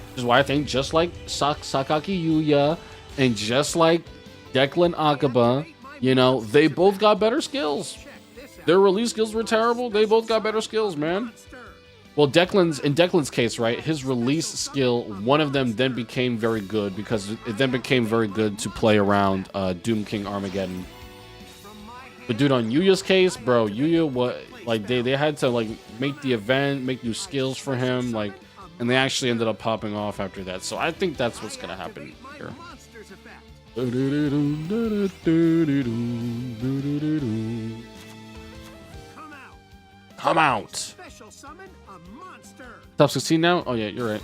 Which is why I think just like Sakaki Yuya and just like Declan Akaba, they both got better skills. Their release skills were terrible. They both got better skills, man. Well, in Declan's case, right, his release skill, one of them then became very good because it then became very good to play around Doom King Armageddon. But dude, on Yuya's case, bro, they had to, like, make the event, make new skills for him, like, and they actually ended up popping off after that. So I think that's what's gonna happen here. Come out! Top 16 now? Oh yeah, you're right.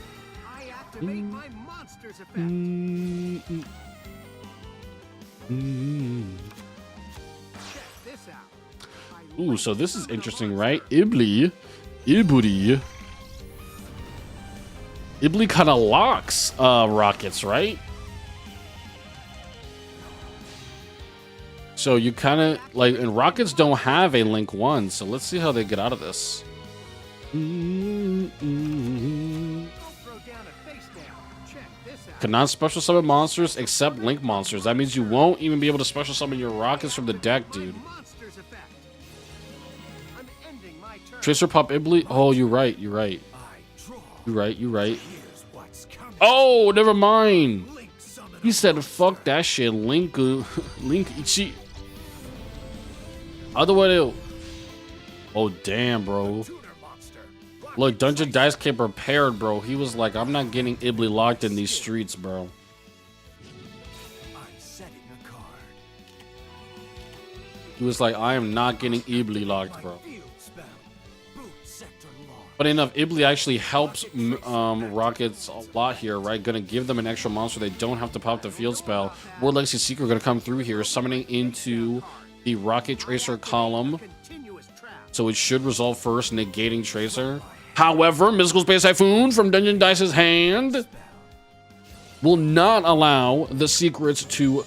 Ooh, so this is interesting, right? Ibli kind of locks rockets, right? So you kind of like, and Rockets don't have a Link 1, so let's see how they get out of this. Cannot special summon monsters except Link monsters. That means you won't even be able to special summon your Rockets from the deck, dude. Tracer pop Ibly. Oh, you're right. You're right. You're right. You're right. Oh, never mind. He said, "Fuck that shit." Link, Link Ichi. Other way to. Oh damn, bro. Look, Dungeon Dice came prepared, bro. He was like, "I'm not getting Ibly locked in these streets, bro." He was like, "I am not getting Ibly locked, bro." But enough, Ibly actually helps Rockets a lot here, right? Gonna give them an extra monster. They don't have to pop the field spell. World Legacy Seeker gonna come through here, summoning into the Rocket Tracer column. So it should resolve first, negating Tracer. However, Mystical Space Typhoon from Dungeon Dice's hand will not allow the secrets to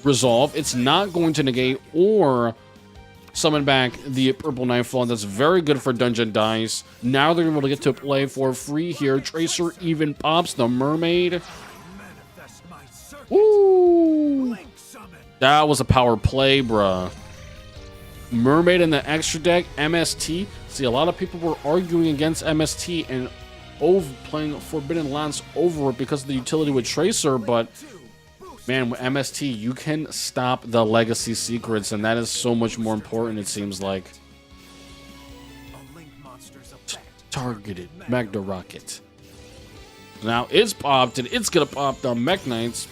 resolve. It's not going to negate or summon back the Purple Nightfall. That's very good for Dungeon Dice. Now they're able to get to play for free here. Tracer even pops the Mermaid. Ooh, that was a power play, bruh. Mermaid in the extra deck, MST. See, a lot of people were arguing against MST and playing Forbidden Lance over it because of the utility with Tracer, but man, with MST, you can stop the legacy secrets, and that is so much more important, it seems like. Targeted Magna Rocket. Now it's popped, and it's gonna pop the Mech Knights.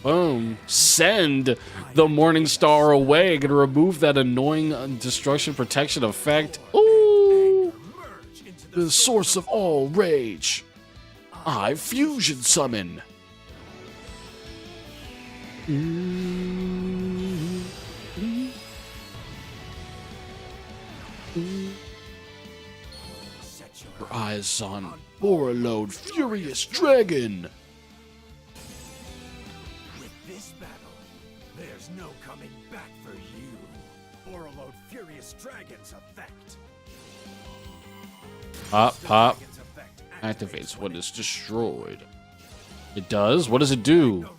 Boom. Send the Morning Star away. Gonna remove that annoying destruction protection effect. Ooh! The source of all rage. I fusion summon. Your eyes on Borreload Furious Dragon. With this battle, there's no coming back for you. Borreload Furious Dragon's effect. Pop. Activates when it's destroyed. It does? What does it do?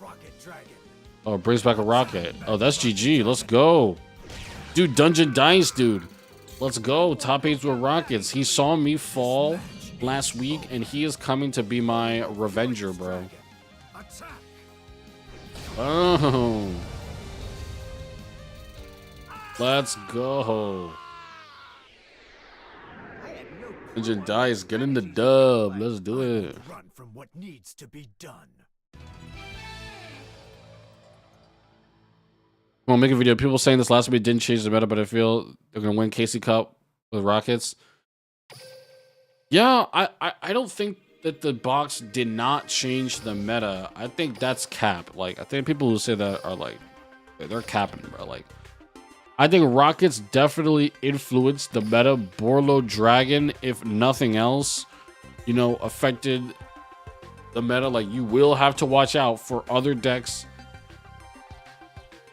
Oh, it brings back a rocket. Oh, that's GG. Let's go. Dude, Dungeon Dice, dude. Let's go. Top 8s with rockets. He saw me fall last week, and he is coming to be my revenger, bro. Oh. Let's go. Dungeon Dice, get in the dub. Let's do it. Run from what needs to be done. I'm gonna make a video. People saying this last week didn't change the meta, but I feel they're gonna win KC Cup with Rockets. Yeah, I don't think that the box did not change the meta. I think that's cap. Like, I think people who say that are like, they're capping, bro. Like, I think Rockets definitely influenced the meta. Borreload Dragon, if nothing else, you know, affected the meta. Like, you will have to watch out for other decks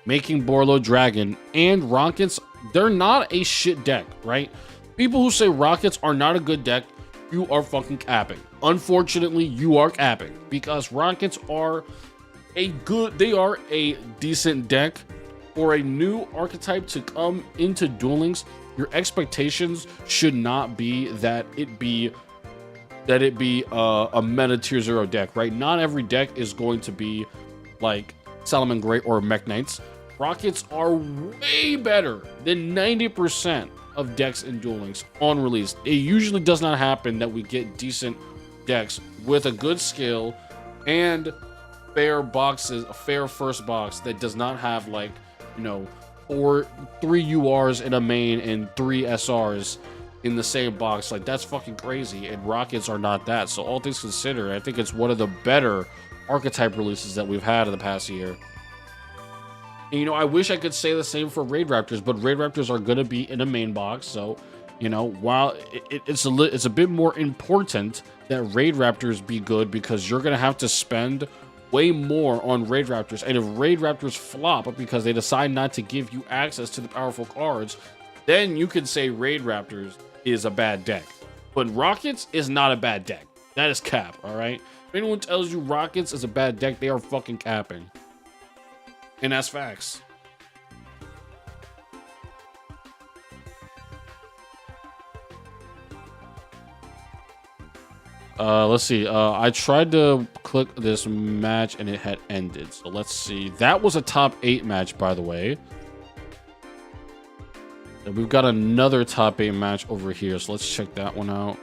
making Borreload Dragon, and Rockets, they're not a shit deck, right? People who say Rockets are not a good deck, you are fucking capping. Unfortunately, you are capping, because Rockets are they are a decent deck. For a new archetype to come into Duel Links, your expectations should not be that it be a meta tier 0 deck, right? Not every deck is going to be like Salomon Great or Mech Knights. Rockets are way better than 90% of decks in Duel Links on release. It usually does not happen that we get decent decks with a good skill and fair boxes, a fair first box that does not have, like, you know, 3 URs in a main and 3 SRs in the same box. Like, that's fucking crazy, and Rockets are not that. So all things considered, I think it's one of the better archetype releases that we've had in the past year. And, you know, I wish I could say the same for Raid Raptors, but Raid Raptors are going to be in a main box. So, you know, while it's a bit more important that Raid Raptors be good, because you're going to have to spend way more on Raid Raptors. And if Raid Raptors flop because they decide not to give you access to the powerful cards, then you could say Raid Raptors is a bad deck. But Rockets is not a bad deck. That is cap, all right? If anyone tells you Rockets is a bad deck, they are fucking capping. And that's facts. Let's see. I tried to click this match and it had ended. So let's see. That was a top 8 match, by the way. And we've got another top 8 match over here. So let's check that one out.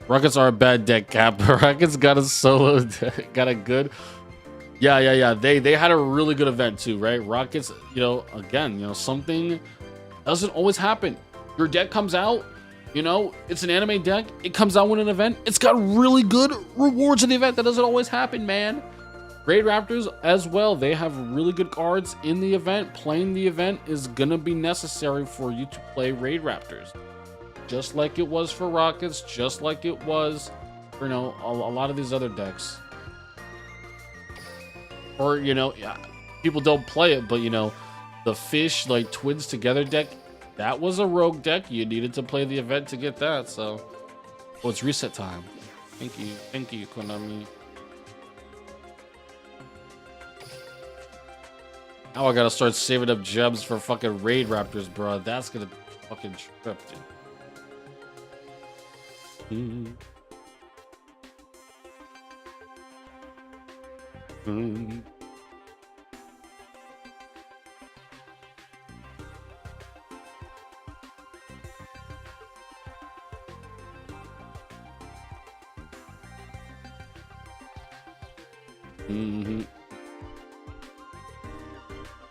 Rockets are a bad deck, Cap. Rockets got a solo deck, got a good. Yeah. They had a really good event too, right? Rockets, again, something doesn't always happen. Your deck comes out, it's an anime deck. It comes out with an event. It's got really good rewards in the event. That doesn't always happen, man. Raid Raptors as well. They have really good cards in the event. Playing the event is gonna be necessary for you to play Raid Raptors. Just like it was for Rockets, just like it was for, a lot of these other decks. Or, people don't play it, but, the Fish, like, Twins Together deck, that was a rogue deck. You needed to play the event to get that, so. Oh, it's reset time. Thank you, Konami. Now I gotta start saving up gems for fucking Raid Raptors, bro. That's gonna fucking trip, dude.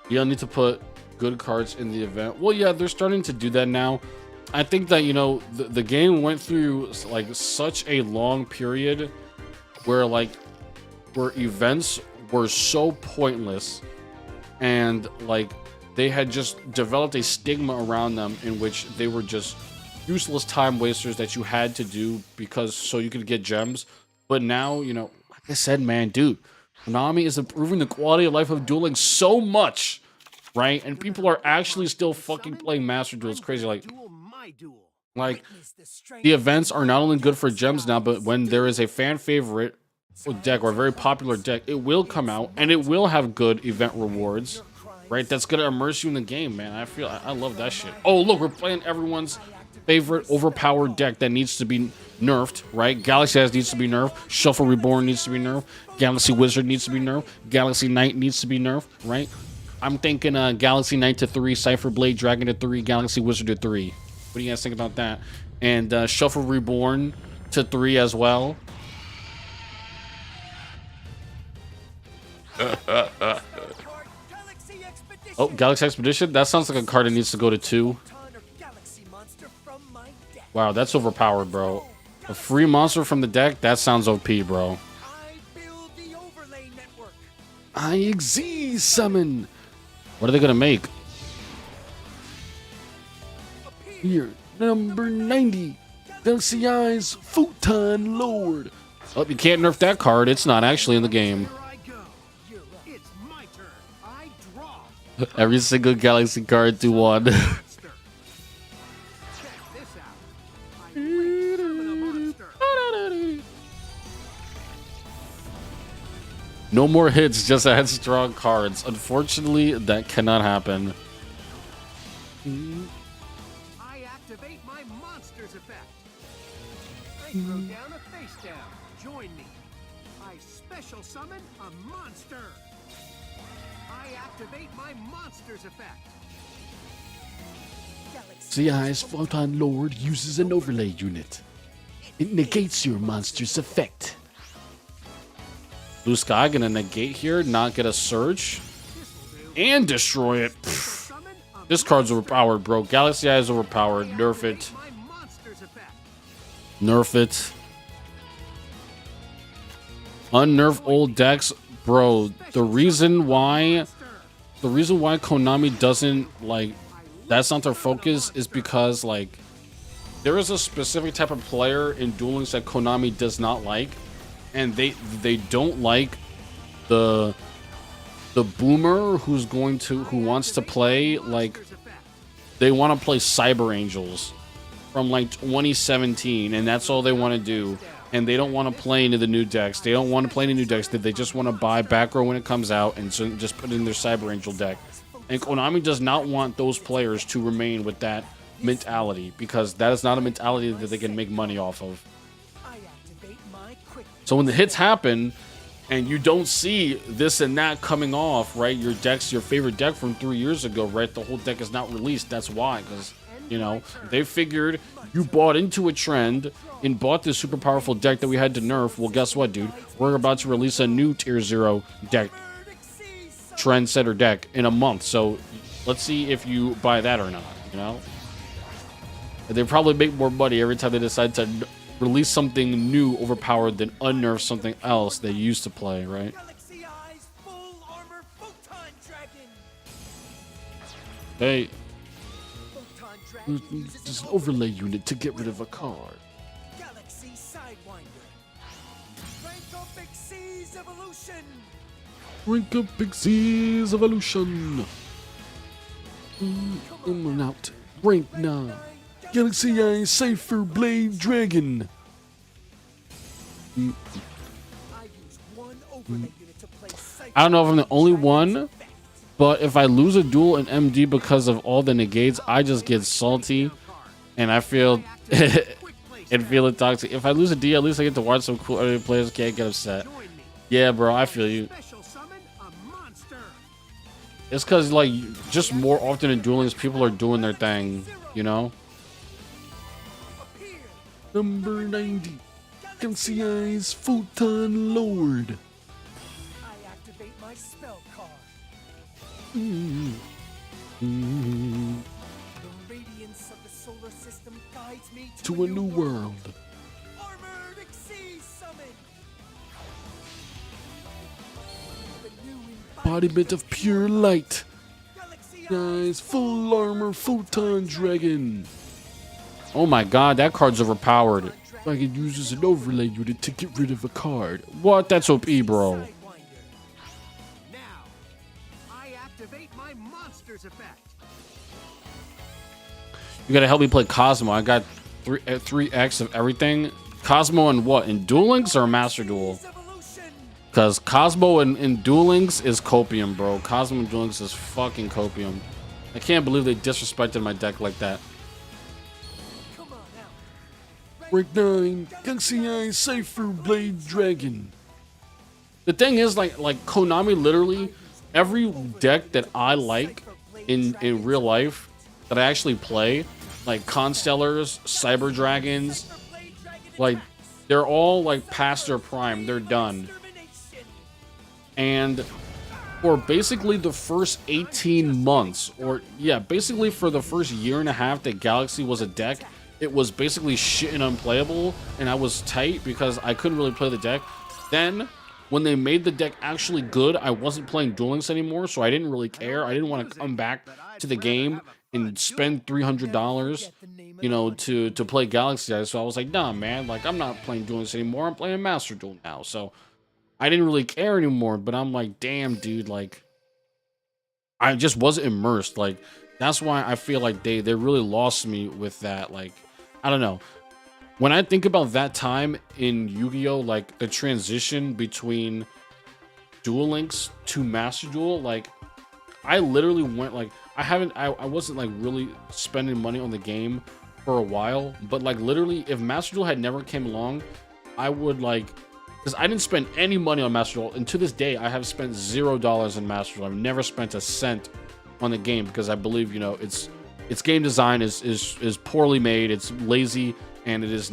You'll need to put good cards in the event. Well, yeah, they're starting to do that now. I think that, the game went through like such a long period where events were so pointless, and like they had just developed a stigma around them in which they were just useless time wasters that you had to do so you could get gems. But now, like I said, man, dude, Konami is improving the quality of life of dueling so much, right? And people are actually still fucking playing Master Duel. It's crazy. Like the events are not only good for gems now, but when there is a fan favorite deck or a very popular deck, it will come out and it will have good event rewards, right? That's gonna immerse you in the game, man. I love that shit. Oh, look, we're playing everyone's favorite overpowered deck that needs to be nerfed, right? Galaxy Eyes needs to be nerfed. Shuffle Reborn needs to be nerfed. Galaxy Wizard needs to be nerfed. Galaxy Knight needs to be nerfed, right? I'm thinking Galaxy Knight to 3, Cypher Blade Dragon to 3, Galaxy Wizard to 3. What do you guys think about that? And Shuffle Reborn to 3 as well. Oh, Galaxy Expedition? That sounds like a card that needs to go to 2. Wow, that's overpowered, bro. A free monster from the deck? That sounds OP, bro. IXZ summon. What are they gonna make? Here, number 90. Galaxy Eyes Futon Lord. Oh, you can't nerf that card. It's not actually in the game. Every single Galaxy card to 1. No more hits, just headstrong cards. Unfortunately, that cannot happen. I activate my monster's effect. I throw down a face down. Join me. I special summon a monster. I activate my monster's effect. Galaxy Eyes Photon Lord uses an overlay unit. It negates your monster's effect. Blue Sky gonna negate here, not get a surge, and destroy it. Pfft. This card's overpowered, bro. Galaxy Eye is overpowered. Nerf it. Nerf it. Unnerf old decks, bro. The reason why Konami doesn't like that's not their focus is because like there is a specific type of player in Duel Links that Konami does not like, and they don't like the boomer who wants to play like they want to play Cyber Angels from like 2017, and that's all they want to do. And they don't want to play into the new decks. They don't want to play into new decks. They just want to buy back row when it comes out and so just put it in their Cyber Angel deck. And Konami does not want those players to remain with that mentality because that is not a mentality that they can make money off of. So when the hits happen and you don't see this and that coming off, right? Your favorite deck from 3 years ago, right? The whole deck is not released. That's why, because you know they figured you bought into a trend and bought this super powerful deck that we had to nerf. Well, guess what, dude? We're about to release a new tier 0 deck, trendsetter deck in a month. So let's see if you buy that or not. You know, they probably make more money every time they decide to release something new, overpowered, than unnerf something else they used to play, right? Hey, Just an overlay unit to get rid of a card. Galaxy Sidewinder. Rank up Xyz Evolution. Rank up Xyz Evolution. In and out. Rank 9. Galaxy Eye Cypher Blade Dragon. I use one overlay unit to play Cypher. I don't know if I'm the only one, but if I lose a duel in MD because of all the negates, I just get salty, and I feel it toxic. If I lose a D, at least I get to watch some cool other players. Can't get upset. Yeah, bro, I feel you. It's because like just more often in Duel Links, people are doing their thing, you know. Number 90. Galaxy Eyes Photon Lord. I activate my spell card. Mm. The radiance of the solar system guides me To a new world. Armored Xyz Summon. The new Embodiment of pure light. Galaxy Eyes full armor Photon Dragon. Oh my god, that card's overpowered. Dragon uses an overlay unit to get rid of a card. What? That's OP, bro. Sidewinder. Now, I activate my monsters effect. You gotta help me play Cosmo. I got 3x of everything. Cosmo and what? In Duel Links or Master Duel? Xyz Evolution. Because Cosmo in Duel Links is copium, bro. Cosmo in Duel Links is fucking copium. I can't believe they disrespected my deck like that. Come on out. Rank 9. Galaxy Eyes Cypher Blade Dragon. The thing is, like Konami literally, every deck that I like in real life that I actually play, like Constellars, Cyber Dragons, like they're all like past their prime. They're done. And for basically the first 18 months, or yeah, basically for the first year and a half that Galaxy was a deck, it was basically shit and unplayable, and I was tight because I couldn't really play the deck. Then, when they made the deck actually good, I wasn't playing Duel Links anymore, so I didn't really care. I didn't want to come back to the game and spend $300, you know, to play Galaxy Eyes. So I was like, nah, man, like I'm not playing Duel Links anymore. I'm playing Master Duel now. So I didn't really care anymore. But I'm like, damn, dude, like I just wasn't immersed. Like that's why I feel like they really lost me with that. Like I don't know. When I think about that time in Yu-Gi-Oh, like the transition between Duel Links to Master Duel, like I literally went like I wasn't like really spending money on the game for a while, but like literally if Master Duel had never came along, I would like, because I didn't spend any money on Master Duel, and to this day I have spent $0 in Master Duel. I've never spent a cent on the game because I believe, you know, its game design is poorly made, it's lazy, and it's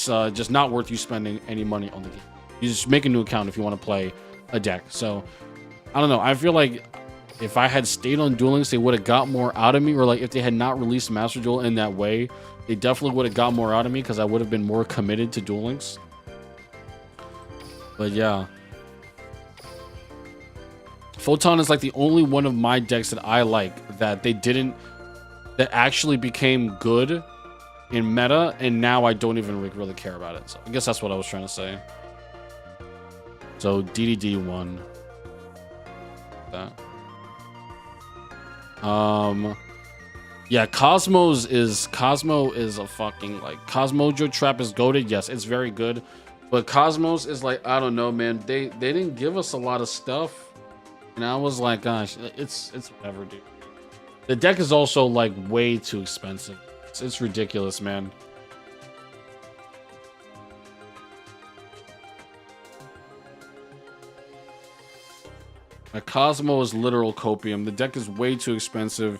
just not worth you spending any money on the game. You just make a new account if you want to play a deck. So I don't know, I feel like if I had stayed on Duel Links, they would have got more out of me, or like if they had not released Master Duel in that way, they definitely would have got more out of me because I would have been more committed to Duel Links. But yeah, Photon is like the only one of my decks that I like that that actually became good in meta, and now I don't even really care about it. So I guess that's what I was trying to say. So DDD won that. Yeah, Cosmo is a fucking, like, Cosmojo Trap is goated. Yes, it's very good, but Cosmos is like, I don't know, man. They didn't give us a lot of stuff, and I was like, gosh, it's whatever, dude. The deck is also like way too expensive. It's ridiculous, man. A Cosmo is literal copium. The deck is way too expensive.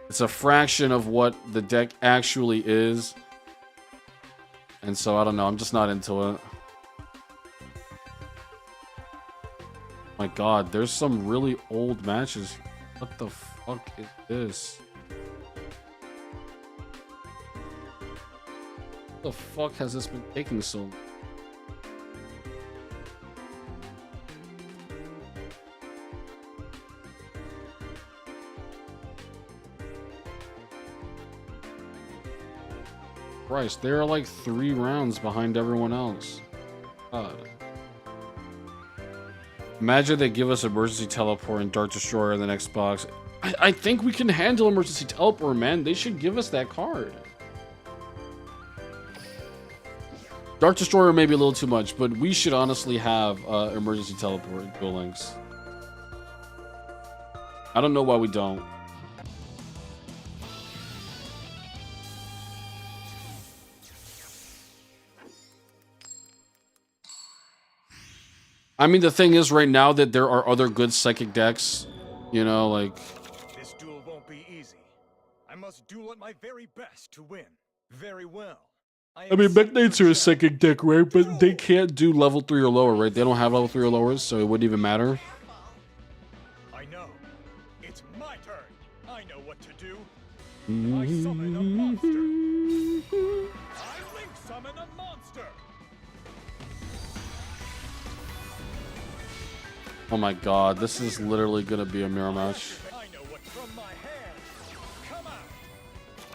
It's a fraction of what the deck actually is. And so, I don't know. I'm just not into it. My God, there's some really old matches. What the fuck is this? What the fuck has this been taking so long? Christ, they're like 3 rounds behind everyone else. God. Imagine they give us emergency teleport and Dart Destroyer in the next box. I think we can handle emergency teleport, man. They should give us that card. Dart Destroyer may be a little too much, but we should honestly have emergency teleport in Duel Links. I don't know why we don't. I mean, the thing is right now that there are other good psychic decks, you know, like... This duel won't be easy. I must duel at my very best to win. Very well. I mean, Magnates are a psychic deck, right? But they can't do level 3 or lower, right? They don't have level 3 or lower, so it wouldn't even matter. I know. It's my turn. I know what to do. I summon a monster. I link summon a monster. Oh my God, this is literally gonna be a mirror match. I know what's from my hand. Come out.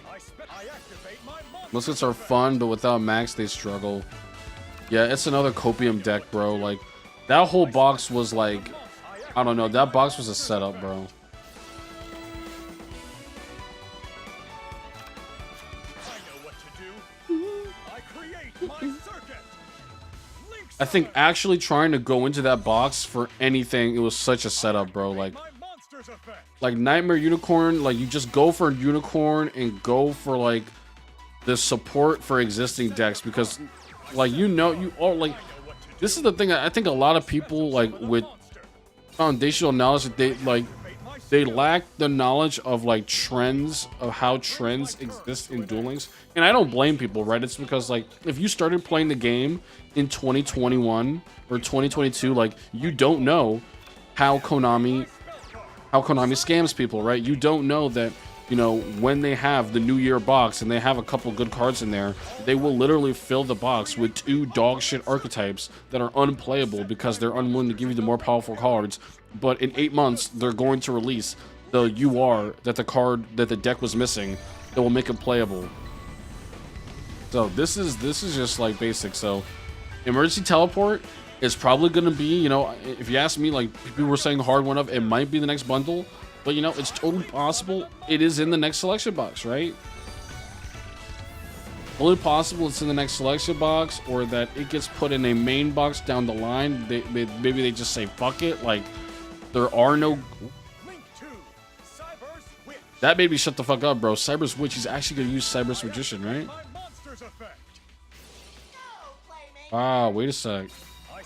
I activate my monster. Muskets are fun, but without max, they struggle. Yeah, it's another copium deck, bro. Like, that whole box was like, I don't know, that box was a setup, bro. I know what to do. I create my circuit. I think actually trying to go into that box for anything, it was such a setup, bro. Like Nightmare Unicorn, like you just go for Unicorn and go for like the support for existing decks, because like, you know, you all like, this is the thing. I think a lot of people like with foundational knowledge that they lack the knowledge of like trends, of how trends exist in Duel Links. And I don't blame people, right? It's because like if you started playing the game in 2021 or 2022, like you don't know how Konami scams people, right? You don't know that, you know, when they have the New Year box and they have a couple good cards in there, they will literally fill the box with 2 dog shit archetypes that are unplayable because they're unwilling to give you the more powerful cards. But in 8 months, they're going to release the UR that the deck was missing that will make it playable. So this is just like basic. So emergency teleport is probably going to be, you know, if you ask me, like people were saying hard one up, it might be the next bundle. But, you know, it's totally possible it is in the next selection box, right? Totally possible it's in the next selection box, or that it gets put in a main box down the line. Maybe they just say, fuck it. Like, there are no... That made me shut the fuck up, bro. Cyber Switch, he's actually going to use Cyber Magician, right? Ah, wait a sec. I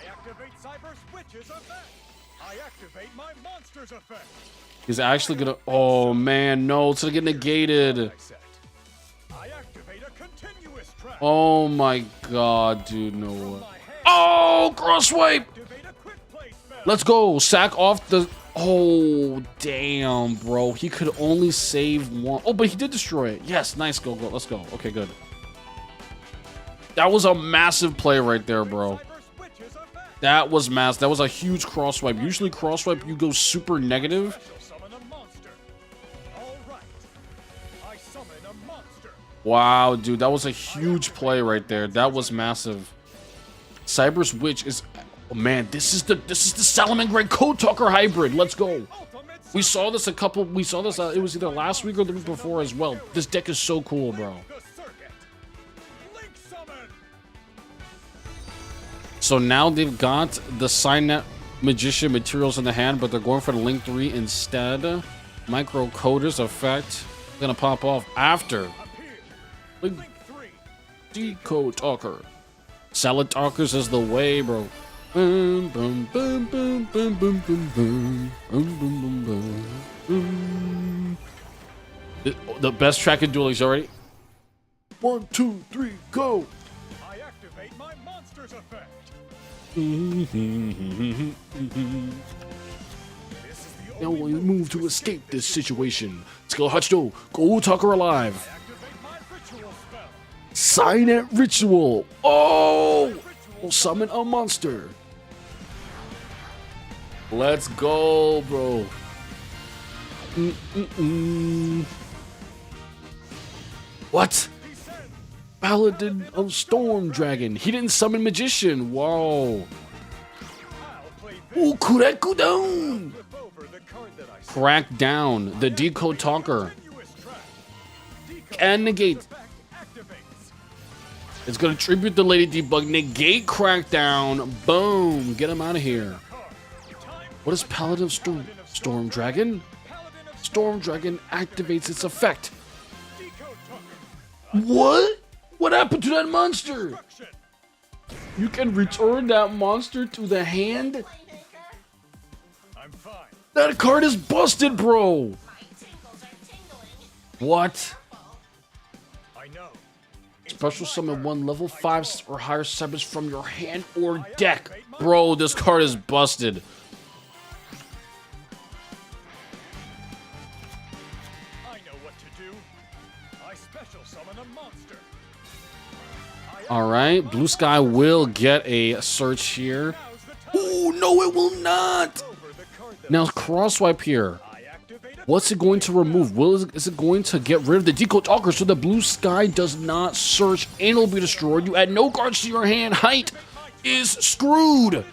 activate Cyber Switch's effect. I activate my monster's effect. He's actually gonna... Oh, man, no. It's gonna get negated. I activate a continuous trap. Oh, my God, dude. No way. Oh, cross swipe. Let's go. Sack off the... Oh, damn, bro. He could only save 1. Oh, but he did destroy it. Yes, nice. Go. Let's go. Okay, good. That was a massive play right there, bro. That was mass. That was a huge cross swipe. Usually cross swipe, you go super negative. Summon a monster. All right. I summon a monster. Wow, dude, that was a huge play right there. That was massive. Cyber's Witch is, oh man, this is the Salamangreat Code Talker hybrid. Let's go. We saw this it was either last week or the week before as well. This deck is so cool, bro. The circuit. Link summon. So now they've got the Signet Magician materials in the hand, but they're going for the Link 3 instead. Micro Coders effect gonna pop off after Link 3. Decode Talker. Salad Talkers is the way, bro. Boom, boom, boom, boom, boom, boom, boom, boom, boom, boom, boom, boom. The best track in Duel is already. 1, 2, 3, go. I activate my monster's effect. This is the Now only we move to escape this situation. Skill Hachido, Go Talker alive. activate my ritual spell. Signet Ritual. Oh! We'll summon a monster. Let's go, bro. What? Paladin of Storm Dragon. He didn't summon Magician. Whoa. I'll play this. Ooh, Kureku down. Flip over the card that I Crack down the Decode Talker. continuous track. And negate. Effect activates. It's gonna tribute the Lady Debug. Negate Crackdown. Boom. Get him out of here. What is Paladin of Storm Dragon? Paladin of Storm Dragon activates its effect. Decode Talker. What? What happened to that monster? Destruction. You can return that monster to the hand? I'm fine. That card is busted, bro. What? I know. Special summon one level 5 or higher summons from your hand or deck. Bro, this card is busted. I know what to do. I special summon a monster. All right, Blue Sky will get a search here. Now's the time. Ooh, no, it will not. Over the card that Now cross swipe here. I activate. What's it going to remove? Is it going to get rid of the Decode Talker so the Blue Sky does not search and will be destroyed? You add no cards to your hand. Height is screwed.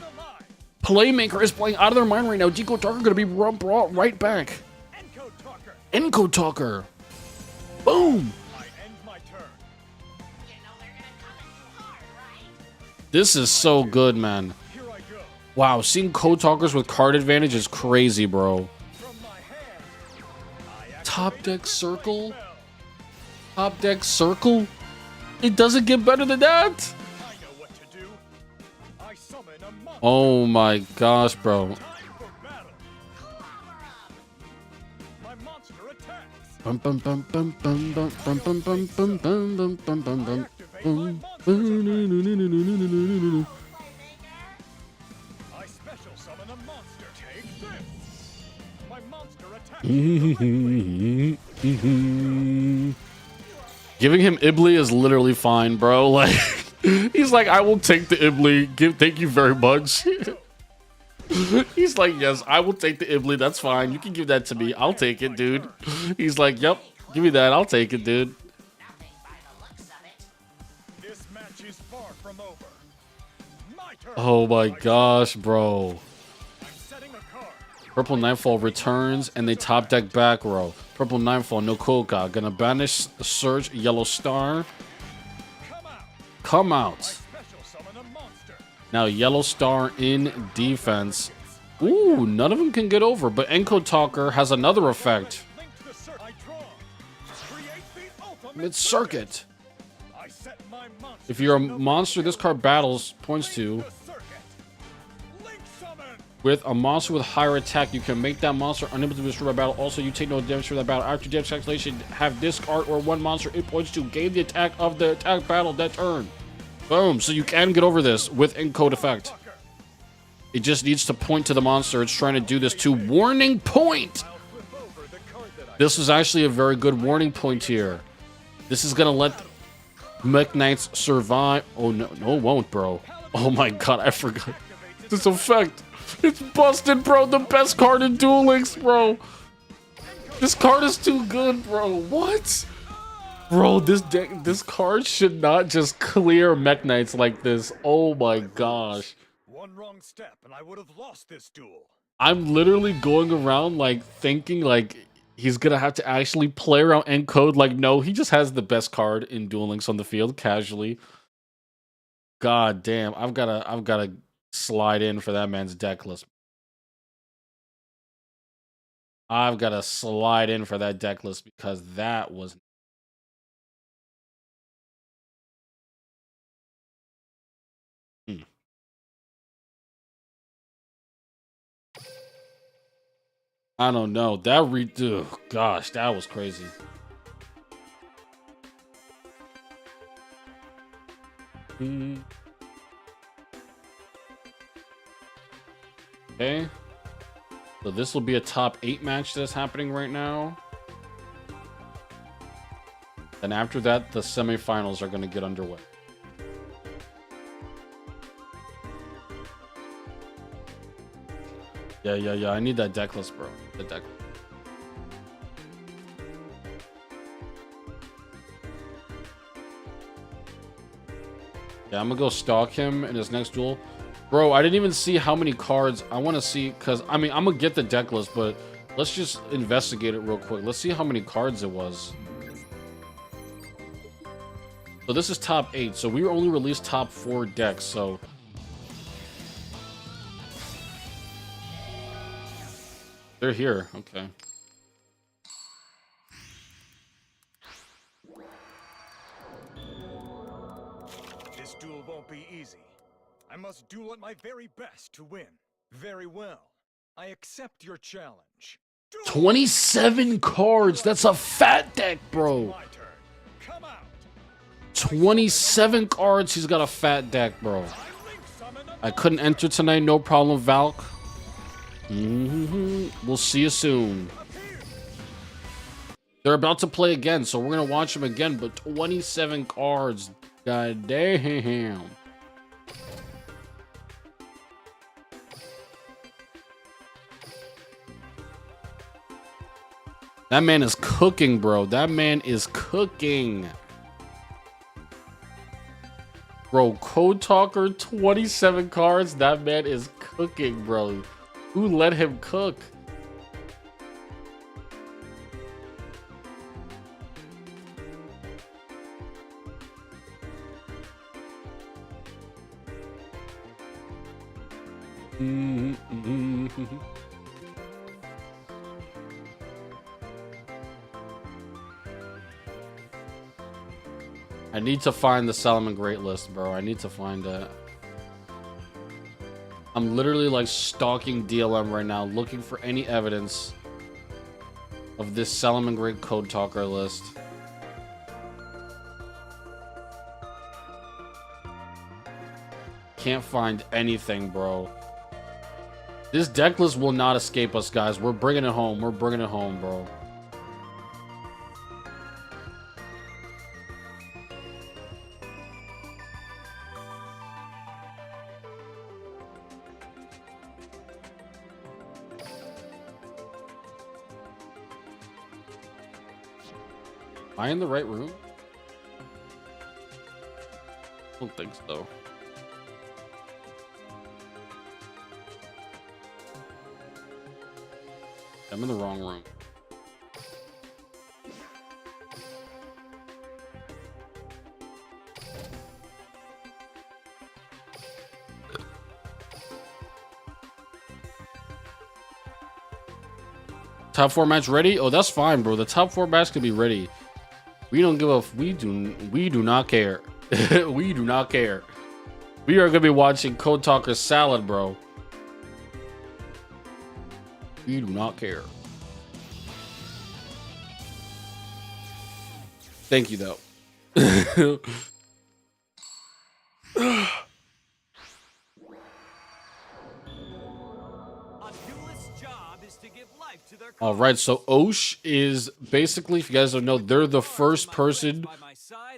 Playmaker is playing out of their mind right now. Decode Talker going to be brought right back. Encode Talker. Encode Talker. Boom. I end my turn. This is so good, man. Here I go. Wow, seeing Code Talkers with card advantage is crazy, bro. From my hand. I activate Top deck circle? spell. Top deck circle? It doesn't get better than that. I know what to do. I summon a monster. Oh my gosh, bro. Time for battle. My monster attacks. Bum bum bum bum bum bum bum bum bum bum bum bum bum bum. Activate my monster's effect. I special summon a monster. Take this. My monster attacks. Giving him Ibli is literally fine, bro. Like, he's like, I will take the Ibli. Thank you very much. He's like, yes, I will take the Ibli. That's fine. You can give that to me. I'll take it, dude. He's like, yep, give me that. I'll take it, dude. This match is far from over. My turn. Oh my gosh, bro. I'm setting a card. Purple Nightfall returns and they top deck back row. Purple Nightfall, no Koka. Gonna banish Surge, Yellow Star. Come out. Come out. Special summon a monster. Now Yellow Star in defense. Ooh, none of them can get over, but Encode Talker has another effect. Link to the circuit. I draw. Create the ultimate Mid circuit. I set my monster. If you're a monster this card battles points to, The circuit. Link summon. with a monster with higher attack, you can make that monster unable to be destroyed by battle. Also, you take no damage from that battle. After damage calculation, have this card or one monster it points to gain the attack of the attack battle that turn. Boom. So you can get over this with Encode effect. Talker. It just needs to point to the monster it's trying to do this to. Warning point! I'll flip over the card that I This is actually a very good warning point here. This is gonna let Mech Knights survive. Oh no, no it won't, bro. Oh my god, I forgot. activate this effect. It's busted, bro. The best card in Duel Links, bro. This card is too good, bro. What? Bro, this card should not just clear Mech Knights like this. Oh my gosh. One wrong step and I would have lost this duel. I'm literally going around like thinking like he's gonna have to actually play around encode. Like, no, he just has the best card in Duel Links on the field casually. God damn, I've gotta slide in for that man's deck list. I've gotta slide in for that deck list because that was. I don't know. That gosh, that was crazy. Okay. So this will be a top 8 match that's happening right now. And after that, the semifinals are going to get underway. Yeah. I need that deck list, bro. The deck list. Yeah, I'm gonna go stalk him in his next duel. Bro, I didn't even see how many cards. I want to see, because, I mean, I'm gonna get the deck list, but let's just investigate it real quick. Let's see how many cards it was. So this is top 8. So we only released top 4 decks, so... They're here, okay. This duel won't be easy. I must duel at my very best to win. Very well. I accept your challenge. 27 cards. That's a fat deck, bro. My turn. Come out. 27 cards. He's got a fat deck, bro. I couldn't enter tonight. No problem, Valk. We'll see you soon. They're about to play again, so we're gonna watch them again. But 27 cards. God damn. That man is cooking, bro. That man is cooking. Bro, Code Talker, 27 cards. That man is cooking, bro. Who let him cook? I need to find the Salomon Great list, bro. I need to find it. I'm literally like stalking DLM right now, looking for any evidence of this Salomon Great Code Talker list. Can't find anything, bro. This deck list will not escape us, guys. We're bringing it home. We're bringing it home, bro. Am I in the right room? I don't think so. I'm in the wrong room. Top 4 match ready? Oh, that's fine, bro. The top 4 match could be ready. We don't give a we do not care. We do not care. We are gonna be watching Code Talker Salad, bro. We do not care. Thank you, though. All right, so Osh is basically, if you guys don't know, they're the first person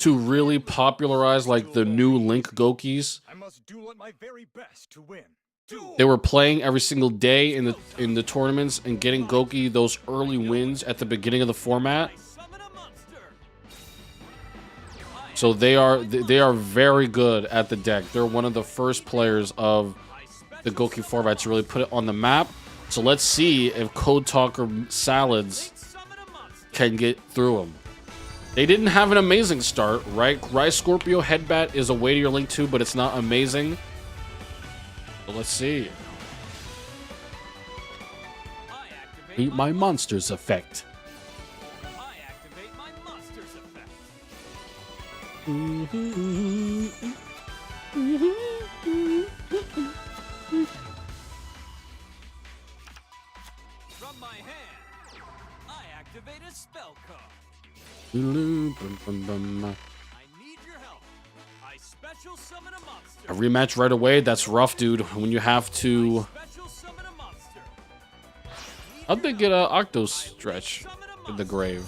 to really popularize like the new Link Gokis. I must duel at my very best to win. They were playing every single day in the tournaments and getting Goki those early wins at the beginning of the format. So they are very good at the deck. They're one of the first players of the Goki format to really put it on the map. So let's see if Code Talker Salads can get through them. They didn't have an amazing start, right? Rise Scorpio Headbat is a weightier Link 2, but it's not amazing. So let's see. Meet my monsters effect. I activate my monsters effect. From my hand, I activate a spell card. I need your help. I special summon a monster. A rematch right away? That's rough, dude. When you have to... Special summon a monster. How'd they get an Octo Stretch in the grave?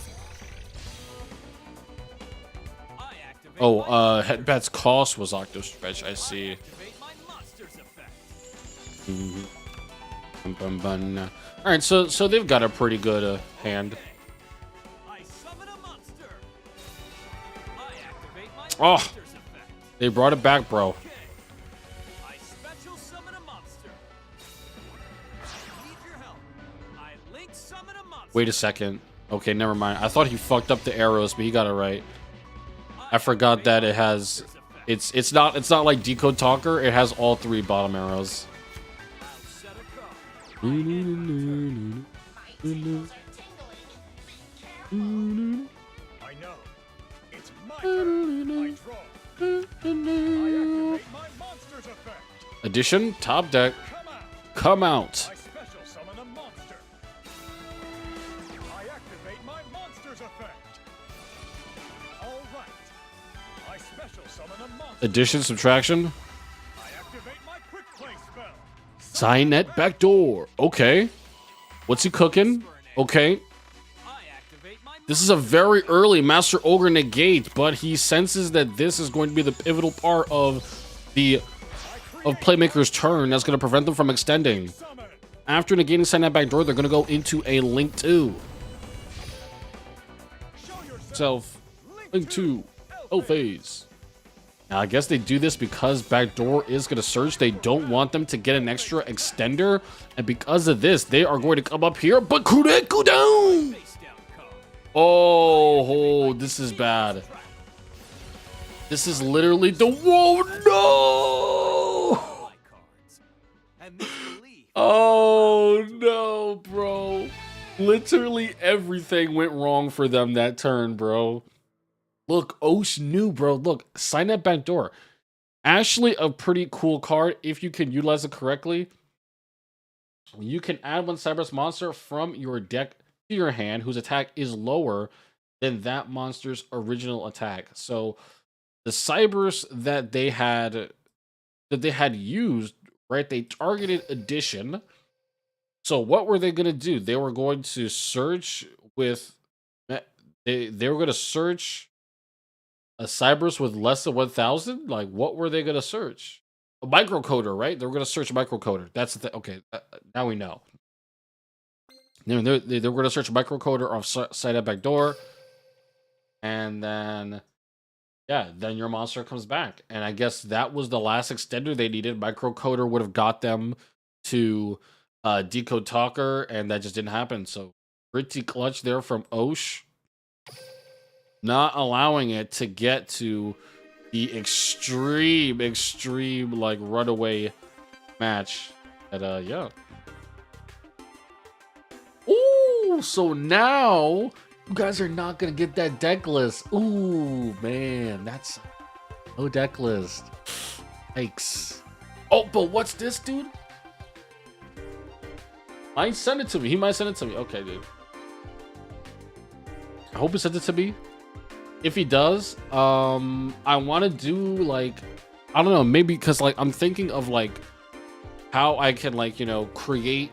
I activate Oh, Headbat's cost was Octo Stretch. I see. activate my monsters effect. All right, so they've got a pretty good hand. I summon a monster. I activate my Oh, monsters effect. they brought it back, bro. Okay. I special summon a monster. Need your help. I link summon a monster. Wait a second. Okay, never mind. I thought he fucked up the arrows, but he got it right. I forgot that it has. It's not like Decode Talker. It has all 3 bottom arrows. I'll set a card. My tingles are tingling. I know. It's my turn. I draw. I activate my monsters effect. Addition, top deck, Come out. come out. I special summon a monster. I activate my monsters effect. All right. I special summon a monster. Addition, subtraction, I activate my quick play spell. Signet backdoor. Okay. What's he cooking? Okay. I activate my This is a very early Master Ogre negate, but he senses that this is going to be the pivotal part of Playmaker's turn that's going to prevent them from extending. summon. After negating Signet backdoor, they're going to go into a Link 2. Show yourself. Self, Link 2, L phase. Now, I guess they do this because backdoor is going to surge. They don't want them to get an extra extender. And because of this, they are going to come up here. But Kurek go down! Face down card. Oh, this is bad. This is literally the... Whoa, no! My cards. And make believe. Oh, no, bro. Literally everything went wrong for them that turn, bro. Look, Osh knew, bro. Look, sign that back door. Actually, a pretty cool card if you can utilize it correctly. You can add one Cyberus monster from your deck to your hand whose attack is lower than that monster's original attack. So the Cyberus that they had used, right? They targeted addition. So what were they gonna do? They were going to search with they were gonna search a Cyberus with less than 1,000? Like, what were they going to search? A microcoder, right? They were going to search a microcoder. That's the thing. Okay, now we know. They were going to search a microcoder off side back door. And then, yeah, then your monster comes back. And I guess that was the last extender they needed. Microcoder would have got them to Decode Talker, and that just didn't happen. So, pretty clutch there from Osh. Not allowing it to get to the extreme, like, runaway match. And, yeah. Ooh, so now you guys are not going to get that deck list. Ooh, man, that's no deck list. Yikes. Oh, but what's this, dude? Might send it to me. He might send it to me. Okay, dude. I hope he sent it to me. If he does, I want to do, like, I don't know, maybe because, like, I'm thinking of, like, how I can, like, you know, create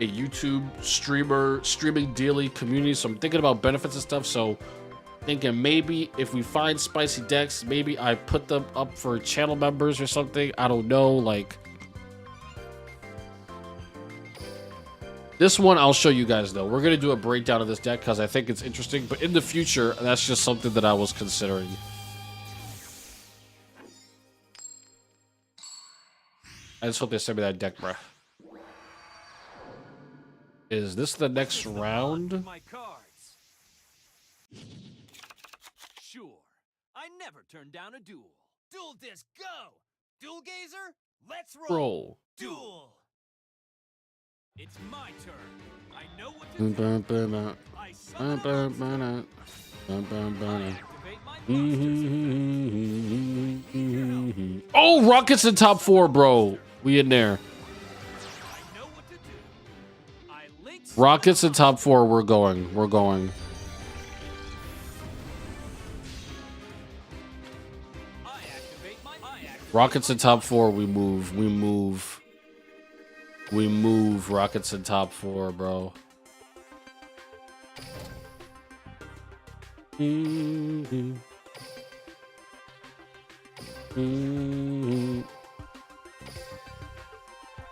a YouTube streaming daily community. So I'm thinking about benefits and stuff. So thinking maybe if we find spicy decks, maybe I put them up for channel members or something. I don't know, like, This one I'll show you guys though. We're gonna do a breakdown of this deck because I think it's interesting. But in the future, that's just something that I was considering. I just hope they send me that deck, bruh. Is this the next round? My cards. Sure. I never turn down a duel. Duel disc, go! Duel gazer, let's roll. Roll. Duel. It's my turn. I know what to do. I summon a monster. I activate my monsters. Oh, Rockets in top 4, bro. We in there. I know what to do. I link Rockets in top 4. We're going. We're going. I activate my Rockets in top 4. We move. We move. We move. Rockets in top 4, bro.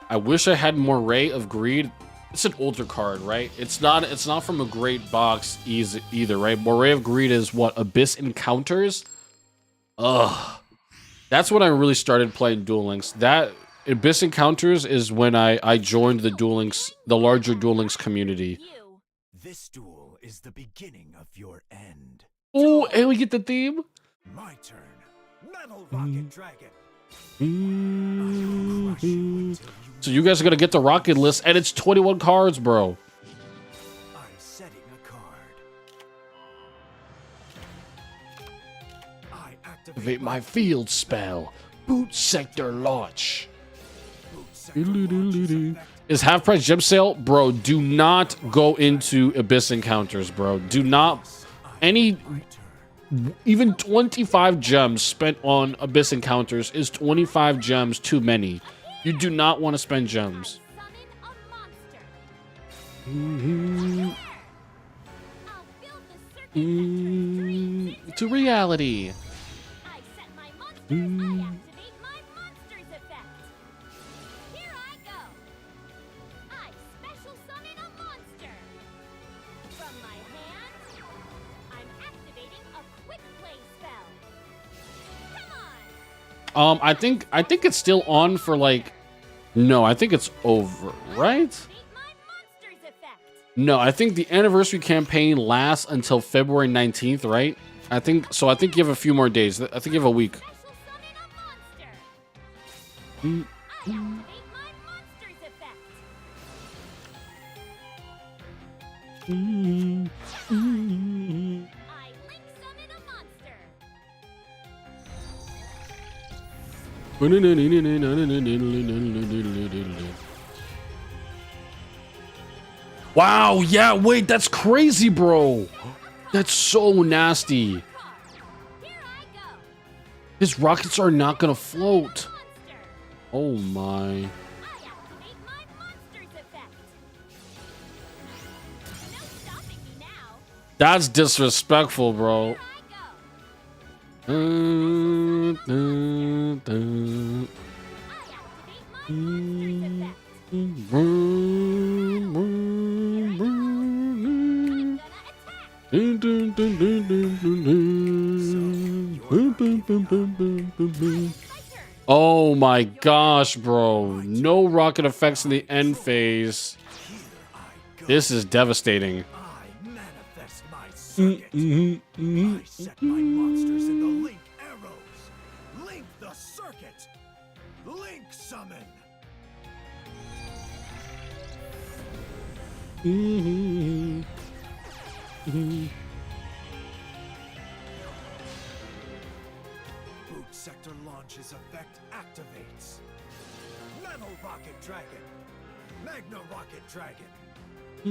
I wish I had more Ray of Greed. It's an older card, right? It's not from a great box either, right? Moray of Greed is what? Abyss Encounters? Ugh. That's when I really started playing Duel Links. That Abyss Encounters is when I joined the Duel Links, the larger Duel Links community. This duel is the beginning of your end. Oh, and we get the theme. My turn. Metal Rocket Dragon. I will crush you until So you guys are gonna get the Rocket list, and it's 21 cards, bro. I'm setting a card. I Activate my field spell. Boot Sector Launch. Boot sector launches effect. Is half price gem sale, bro? Do not go into Abyss Encounters, bro. Do not any even 25 gems spent on Abyss Encounters is 25 gems too many. You do not want to spend gems. To reality. I set my monsters, I activate my monsters effect. Here I go. I special summon a monster. From my hand, I'm activating a quick play spell. Come on. I think it's still on for like. No, I think it's over, right? Activate my monsters effect. No, I think the anniversary campaign lasts until February 19th, right? I think so. I think you have a few more days. I think you have a week. Special summon a monster. I activate my monsters effect. I link summon a monster. Wow, yeah, wait, that's crazy, bro. That's so nasty. Here I go. His rockets are not gonna float. Monster. Oh my. I activate my monsters effect. No stopping me now. That's disrespectful, bro. Here I go. I activate my monsters effect. I'm gonna attack. Oh my gosh, bro. No rocket effects in the end phase. Here I go. This is devastating. I manifest my circuit. I set my monsters in the link arrows. Link the circuit. Link summon. Boot sector launches effect activates. Metal Rocket Dragon. Magna Rocket Dragon. I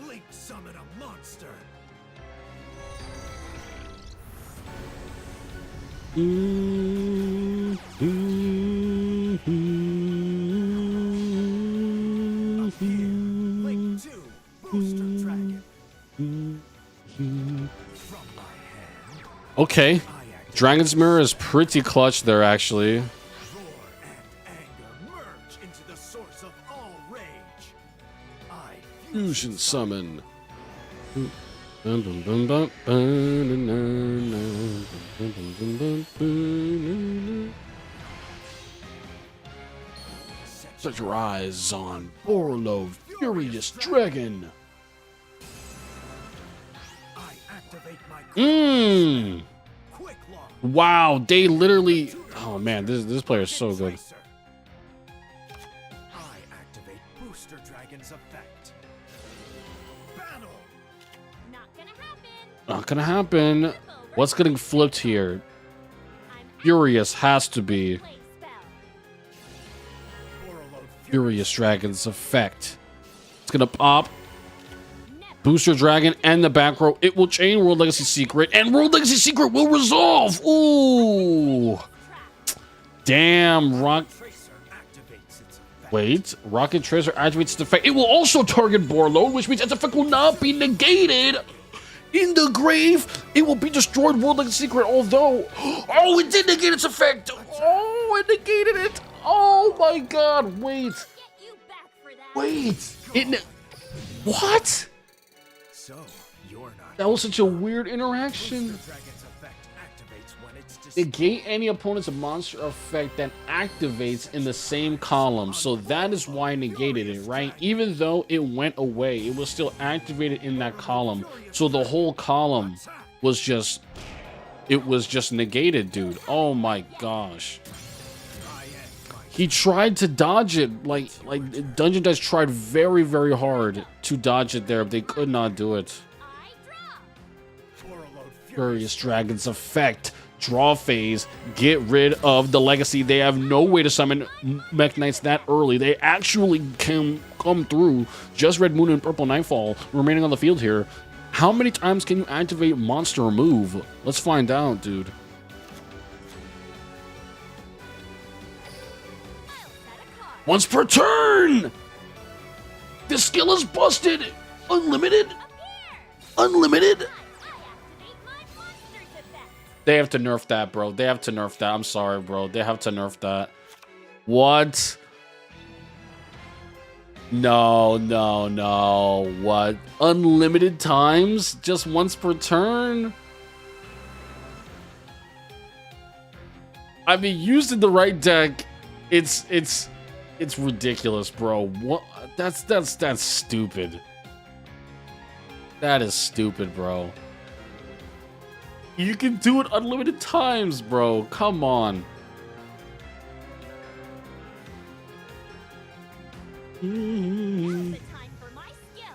link summon a monster. Link 2 Booster Dragon. From my hand, Okay. I activate Dragon's Mirror is pretty clutch there, actually. roar and anger merge into the source of all rage. I Fusion summon. Set your eyes on Borlo, Furious Dragon. I activate my quick launch. Wow, they literally. Oh man, this player is so good. Tracer. I activate Booster Dragon's effect. Battle. Not gonna happen. Not gonna happen. What's getting flipped here? I'm Furious has to be. play spell. Overload Furious Dragon's effect. It's gonna pop. Never. Booster Dragon and the back row. It will chain World Legacy Secret, and World Legacy Secret will resolve. Ooh. Trapped. Damn, Tracer activates its effect. Wait, Rocket Tracer activates its effect. It will also target Borlo, which means its effect will not be negated. In the grave, it will be destroyed World Legacy Secret, although... Oh, it did negate its effect. Oh, it negated it. Oh my god, wait. Get you back for that. Wait. What? So, you're not. That was such a weird interaction. Booster Dragon's effect activates when it's Negate any opponent's monster effect that activates in the same column. So that is why I negated it, right? Even though it went away, it was still activated in that column. So the whole column was just... It was just negated, dude. Oh my gosh. He tried to dodge it. Like Dungeon Dice tried very, very hard to dodge it there, but they could not do it. I draw. Overload Furious Dragon's effect. Draw phase. Get rid of the legacy. They have no way to summon Mech Knights that early. They actually can come through. Just Red Moon and Purple Nightfall remaining on the field here. How many times can you activate monster move? Let's find out, dude. I'll set a card. Once per turn! This skill is busted! Unlimited? Appear. Unlimited? I activate my monster's effect. They have to nerf that, bro. They have to nerf that. I'm sorry, bro. They have to nerf that. What? No. What? Unlimited times? Just once per turn? I mean, used in the right deck, it's ridiculous, bro. What? That's stupid. That is stupid, bro. You can do it unlimited times, bro. Come on. Now's the time for my skill.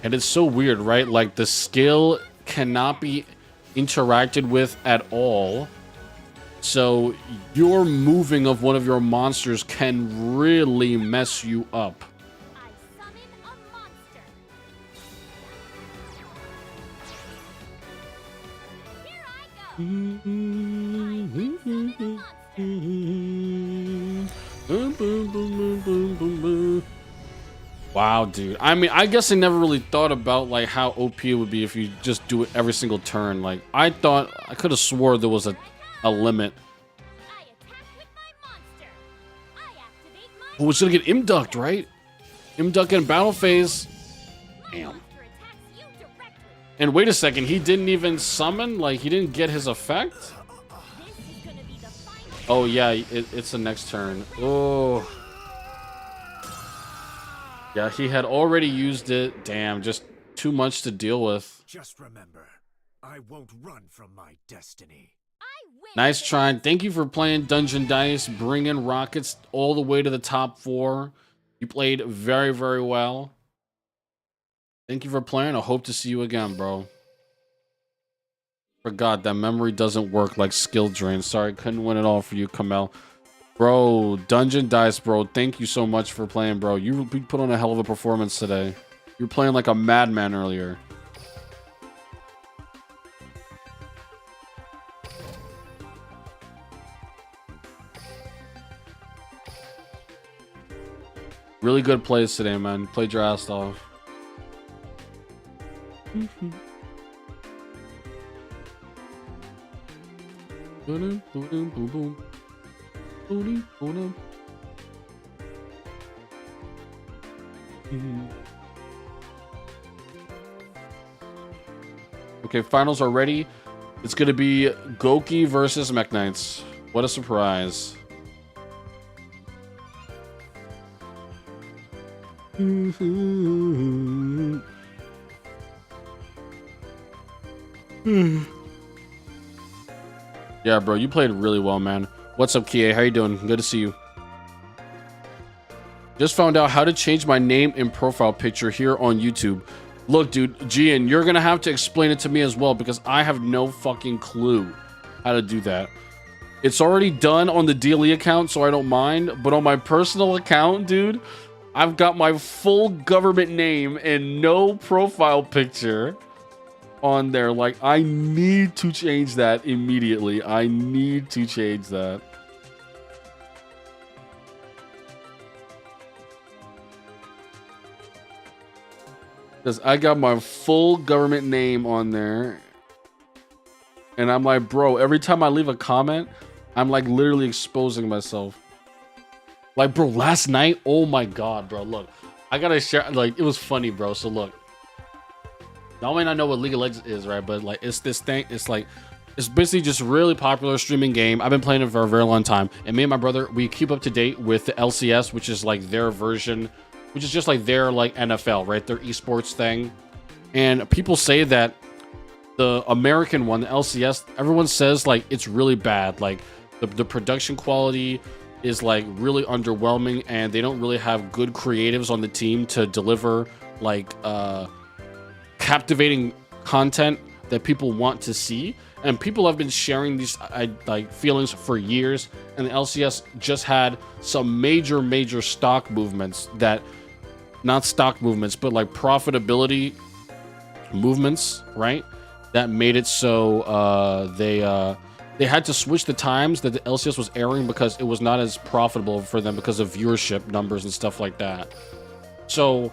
And it's so weird, right? Like, the skill cannot be interacted with at all. So, your moving of one of your monsters can really mess you up. I summon a monster. Here I go. I summon a monster. Wow, dude. I mean, I guess I never really thought about like how OP it would be if you just do it every single turn. Like, I thought I could have swore there was a limit. I attack with my monster. I activate my Oh, it's gonna get Imducked, right? Imduck in battle phase. Damn. monster attacks you directly. And wait a second, he didn't even summon? Like, he didn't get his effect? This is gonna be the final. Oh, yeah, it's the next turn. Oh. Yeah, he had already used it. Damn, just too much to deal with. Just remember, I won't run from my destiny. I win. Nice try. Thank you for playing Dungeon Dice, bringing Rockets all the way to the top 4. You played very, very well. Thank you for playing. I hope to see you again, bro. Forgot that memory doesn't work like skill drain. Sorry, couldn't win it all for you, Kamel. Bro, Dungeon Dice, bro. Thank you so much for playing, bro. You put on a hell of a performance today. You were playing like a madman earlier. Really good plays today, man. Played your ass off. Okay, finals are ready. It's gonna be Goki versus Mech Knights. What a surprise. Yeah, bro, you played really well, man. What's up, Kie? How you doing? Good to see you. Just found out how to change my name and profile picture here on YouTube. Look, dude, Gian, you're gonna have to explain it to me as well because I have no fucking clue how to do that. It's already done on the DLE account, so I don't mind. But on my personal account, dude, I've got my full government name and no profile picture on there. Like, I need to change that immediately. I need to change that. Because I got my full government name on there. And I'm like, bro, every time I leave a comment, I'm like literally exposing myself. Like, bro, last night, oh my God, bro, look. I gotta share, like, it was funny, bro. So look. Y'all may not know what League of Legends is, right? But like, it's this thing, it's like, it's basically just a really popular streaming game. I've been playing it for a very long time. And me and my brother, we keep up to date with the LCS, which is like their version, which is just like their like NFL, right? Their esports thing. And people say that the American one, the LCS, everyone says like it's really bad. Like the production quality is like really underwhelming and they don't really have good creatives on the team to deliver like captivating content that people want to see. And people have been sharing these like feelings for years, and the LCS just had some major stock movements that, not stock movements, but like profitability movements, right? That made it so they had to switch the times that the LCS was airing because it was not as profitable for them because of viewership numbers and stuff like that. So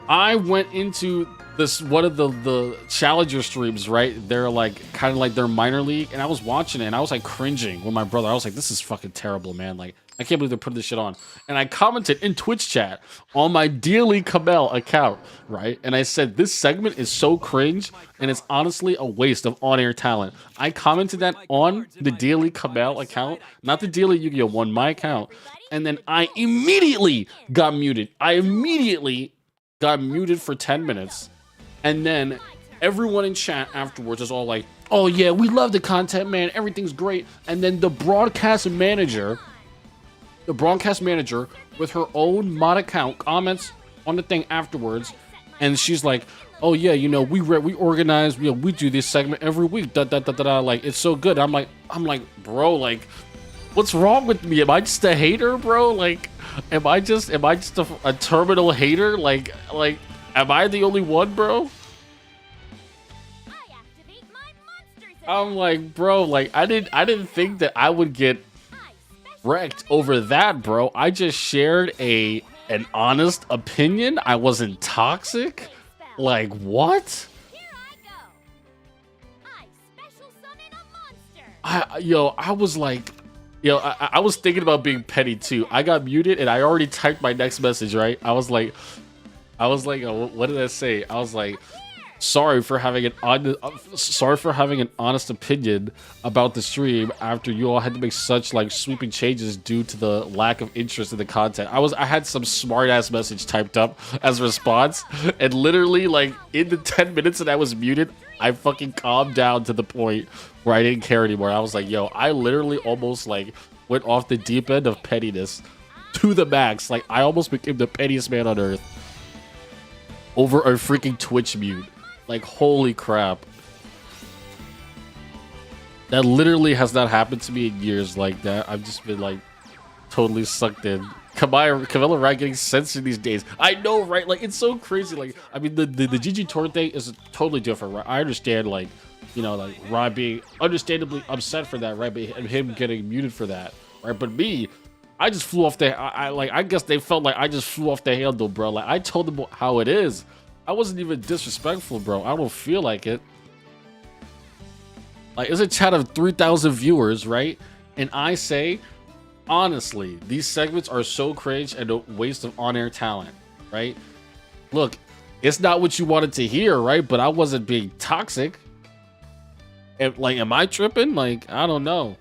I went into this one of the challenger streams, right? They're like kind of like their minor league, and I was watching it and I was like cringing with my brother. I was like, this is fucking terrible, man. Like, I can't believe they're putting this shit on. And I commented in Twitch chat on my Dearly Kamel account, right? And I said, this segment is so cringe and it's honestly a waste of on-air talent. I commented that on the Dearly Kamel account, not the Dearly Yu-Gi-Oh one, my account. And then I immediately got muted. I immediately got muted for 10 minutes. And then everyone in chat afterwards is all like, oh yeah, we love the content, man. Everything's great. And then the broadcast manager with her own mod account comments on the thing afterwards. And she's like, oh yeah, you know, we organize, we do this segment every week. Like, it's so good. I'm like, bro, like, what's wrong with me? Am I just a hater, bro? Like, am I just a terminal hater? Like, am I the only one, bro? I'm like, bro, like, I didn't think that I would get wrecked over that, bro. I just shared an honest opinion. I wasn't toxic. Like, what? I was like, I was thinking about being petty too. I got muted and I already typed my next message, right? I was like, what did I say? I was like, sorry for having an honest opinion about the stream after you all had to make such like sweeping changes due to the lack of interest in the content. I had some smart ass message typed up as a response, and literally like in the 10 minutes that I was muted, I fucking calmed down to the point where I didn't care anymore. I was like, yo, I literally almost like went off the deep end of pettiness to the max. Like, I almost became the pettiest man on earth over a freaking Twitch mute. Like, holy crap. That literally has not happened to me in years like that. I've just been, like, totally sucked in. Camilla Ryan getting censored these days. I know, right? Like, it's so crazy. Like, I mean, the GG Tour thing is totally different, right? I understand, like, you know, like, Ryan being understandably upset for that, right? But him getting muted for that, right? But me, I just flew off the... I guess they felt like I just flew off the handle, bro. Like, I told them how it is. I wasn't even disrespectful, bro. I don't feel like it. Like, it's a chat of 3,000 viewers, right? And I say, honestly, these segments are so cringe and a waste of on-air talent, right? look, it's not what you wanted to hear, right? But I wasn't being toxic. And, like, am I tripping? Like, I don't know.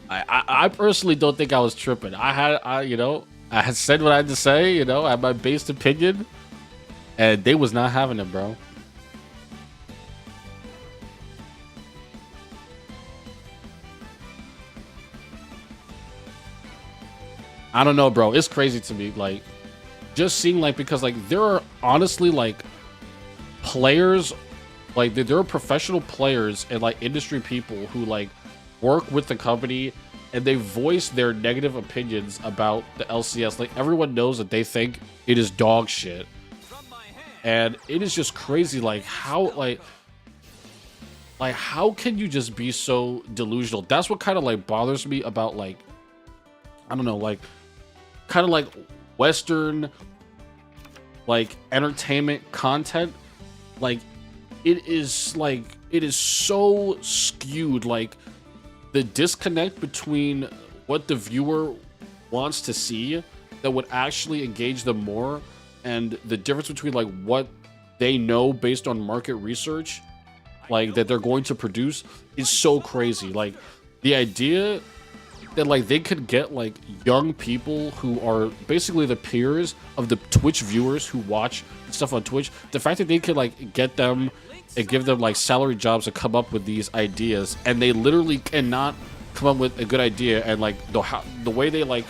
I personally don't think I was tripping. I had said what I had to say, you know, I had my based opinion, and they was not having it, bro. I don't know, bro. It's crazy to me, like, just seeing, like, because, like, there are honestly, like, players, like, there are professional players and, like, industry people who, like, work with the company and they voice their negative opinions about the LCS. Like, everyone knows that they think it is dog shit, and it is just crazy, like, how how can you just be so delusional? That's what kind of, like, bothers me about, like, I don't know, like, kind of like Western, like, entertainment content. Like, it is so skewed. Like, the disconnect between what the viewer wants to see that would actually engage them more, and the difference between, like, what they know based on market research, like, that they're going to produce, is so crazy. Like, the idea that, like, they could get, like, young people who are basically the peers of the Twitch viewers who watch stuff on Twitch, the fact that they could, like, get them and give them, like, salary jobs to come up with these ideas, and they literally cannot come up with a good idea, and, like, the way they, like,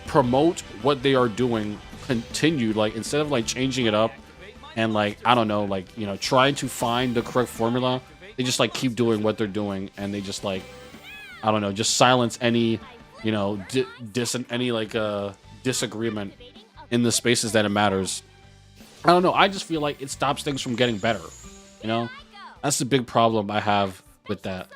promote what they are doing continued, like, instead of, like, changing it up and, like, I don't know, like, you know, trying to find the correct formula, they just, like, keep doing what they're doing, and they just, like, I don't know, just silence any, you know, disagreement in the spaces that it matters. I don't know. I just feel like it stops things from getting better. You know, that's the big problem I have with that.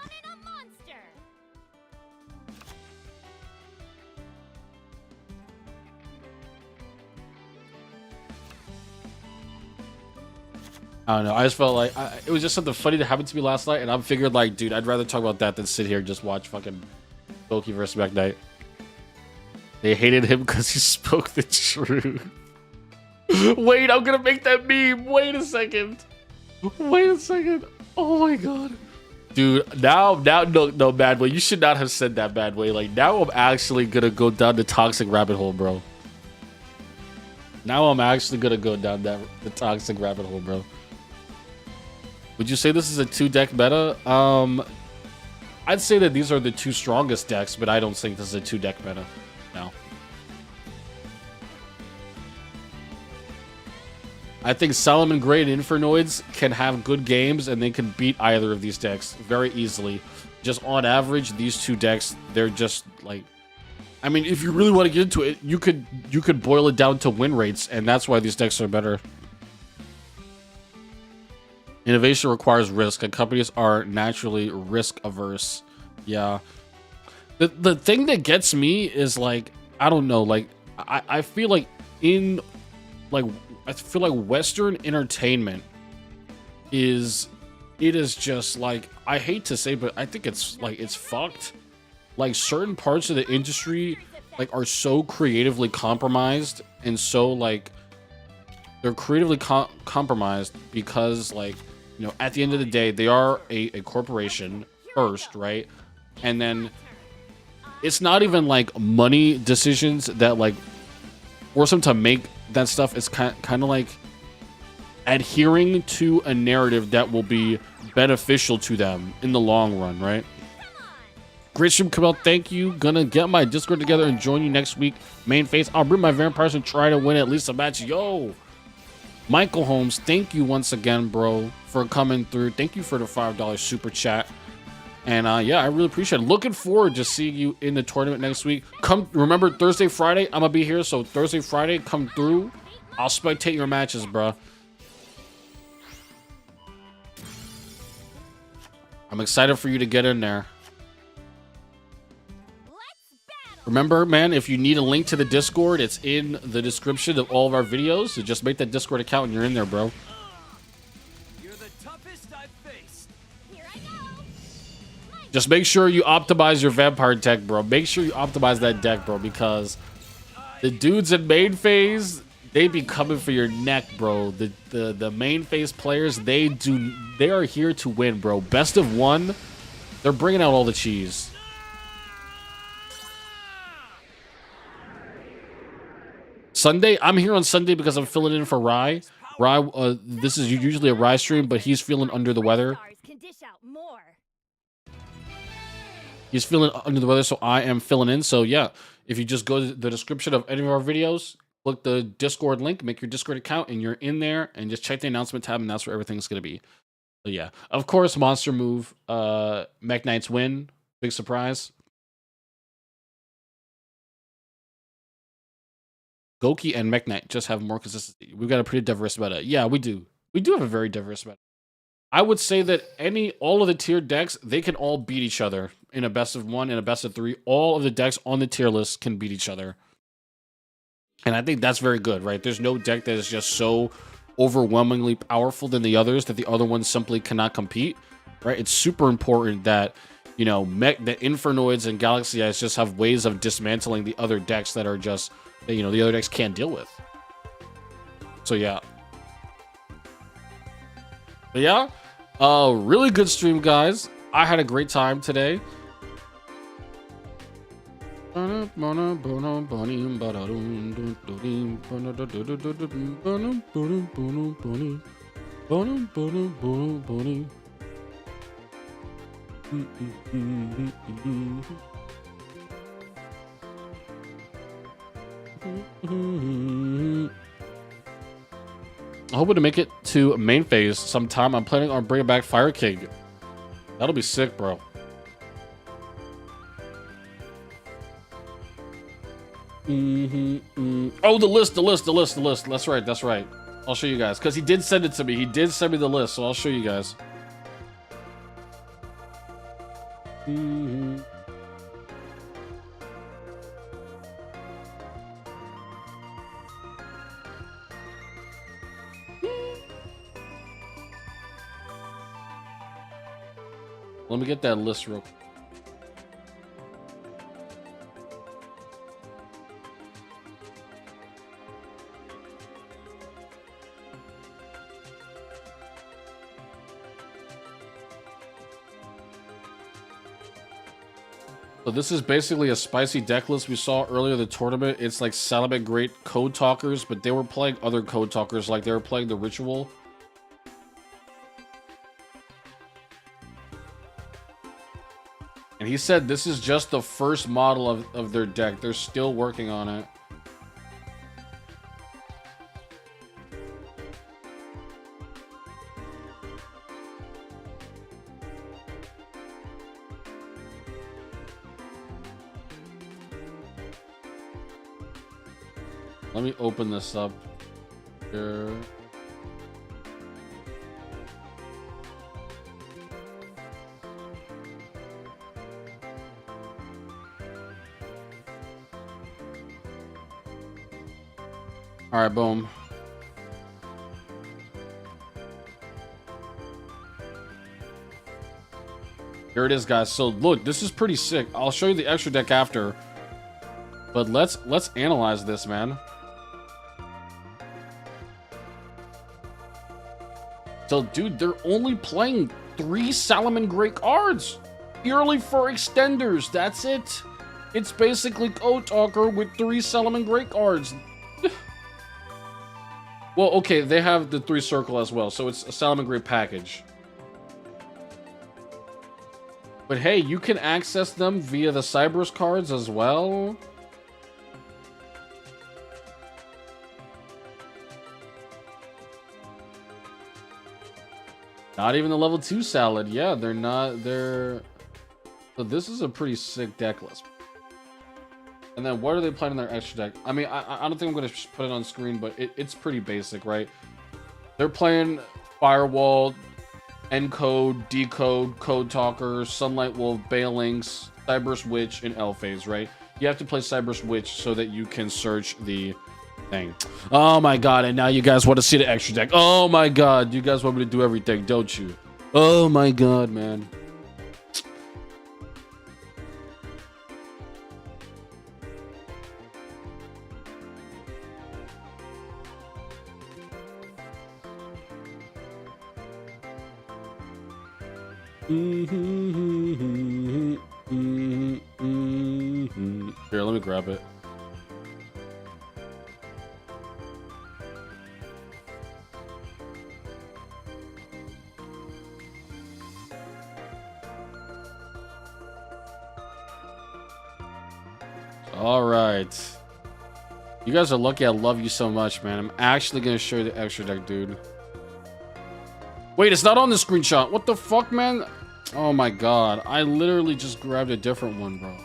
I don't know. I just felt like it was just something funny that happened to me last night, and I figured, like, dude, I'd rather talk about that than sit here and just watch fucking Loki versus Mac Knight. They hated him because he spoke the truth. Wait, I'm gonna make that meme. Wait a second. Oh my god, dude. Now, no, Bad Way. You should not have said that, Bad Way. Like, now I'm actually gonna go down the toxic rabbit hole, bro. Now I'm actually gonna go down the toxic rabbit hole, bro. Would you say this is a 2-deck meta? I'd say that these are the 2 strongest decks, but I don't think this is a 2-deck meta. No. I think Solomon Gray and Infernoids can have good games, and they can beat either of these decks very easily. Just on average, these 2 decks, they're just, like, I mean, if you really want to get into it, you could boil it down to win rates, and that's why these decks are better. Innovation requires risk, and companies are naturally risk averse. Yeah. The thing that gets me is, like, I don't know, like, I feel like I feel like Western entertainment is just, like, I hate to say, but I think it's, like, it's fucked. Like, certain parts of the industry, like, are so creatively compromised, and so, like, they're creatively compromised because, like, you know, at the end of the day, they are a corporation first, right? And then it's not even, like, money decisions that, like, force them to make that stuff. It's kind of like adhering to a narrative that will be beneficial to them in the long run, right? Great stream, Kabel. Thank you. Gonna get my Discord together and join you next week. Main face. I'll bring my vampires and try to win at least a match. Yo, Michael Holmes, thank you once again, bro, for coming through. Thank you for the $5 super chat. And yeah, I really appreciate it. Looking forward to seeing you in the tournament next week. Remember, Thursday, Friday, I'm gonna be here. So Thursday, Friday, come through. I'll spectate your matches, bro. I'm excited for you to get in there. Remember, man, if you need a link to the Discord, it's in the description of all of our videos. So just make that Discord account and you're in there, bro. You're the toughest I've faced. Here I go. Just make sure you optimize your vampire tech, bro. Make sure you optimize that deck, bro, because The dudes in main phase, they be coming for your neck, bro. The main phase players, they are here to win, bro. Best of one, they're bringing out all the cheese. Sunday, I'm here on Sunday because I'm filling in for Rye. Rye, this is usually a Rye stream, but he's feeling under the weather. He's feeling under the weather, so I am filling in. So yeah, if you just go to the description of any of our videos, click the Discord link, make your Discord account, and you're in there, and just check the announcement tab, and that's where everything's going to be. So yeah, of course, monster move, Mech Knights win. Big surprise. Goki and Mech Knight just have more consistency. We've got a pretty diverse meta. Yeah, we do. We do have a very diverse meta. I would say that all of the tier decks, they can all beat each other in a best of one and a best of three. All of the decks on the tier list can beat each other. And I think that's very good, right? There's no deck that is just so overwhelmingly powerful than the others that the other ones simply cannot compete, right? It's super important that, you know, the Infernoids and Galaxy Eyes just have ways of dismantling the other decks that are just, you know, the other decks can't deal with. So yeah. But yeah, really good stream, guys. I had a great time today. I hope to make it to main phase sometime. I'm planning on bringing back Fire King. That'll be sick, bro. Oh, the list. That's right. I'll show you guys, because he did send it to me. He did send me the list, so I'll show you guys. Let me get that list real quick. So this is basically a spicy deck list we saw earlier in the tournament. It's like Salamence Great Code Talkers, but they were playing other Code Talkers, like they were playing the Ritual. And he said this is just the first model of their deck. They're still working on it. Let me open this up here. All right, boom. Here it is, guys. So look, this is pretty sick. I'll show you the extra deck after, but let's analyze this, man. So, dude, they're only playing 3 Salamence Great cards purely for extenders. That's it. It's basically Code Talker with 3 Salamence Great cards. Well, okay, they have the 3 circle as well, so it's a Salamence Great package. But hey, you can access them via the Cyberus cards as well. Not even the level 2 salad. Yeah, they're not. So this is a pretty sick deck list. And then what are they playing in their extra deck? I mean, I don't think I'm going to put it on screen, but it's pretty basic, right? They're playing Firewall, Encode, Decode, Code Talker, Sunlight Wolf, Balinks, Cyberus Witch, and L-Phase, right? You have to play Cyberus Witch so that you can search the thing. Oh my god, and now you guys want to see the extra deck. Oh my god, you guys want me to do everything, don't you? Oh my god, man. Here, let me grab it. All right. You guys are lucky I love you so much, man. I'm actually going to show you the extra deck, dude. Wait, it's not on the screenshot. What the fuck, man? Oh my god. I literally just grabbed a different one, bro.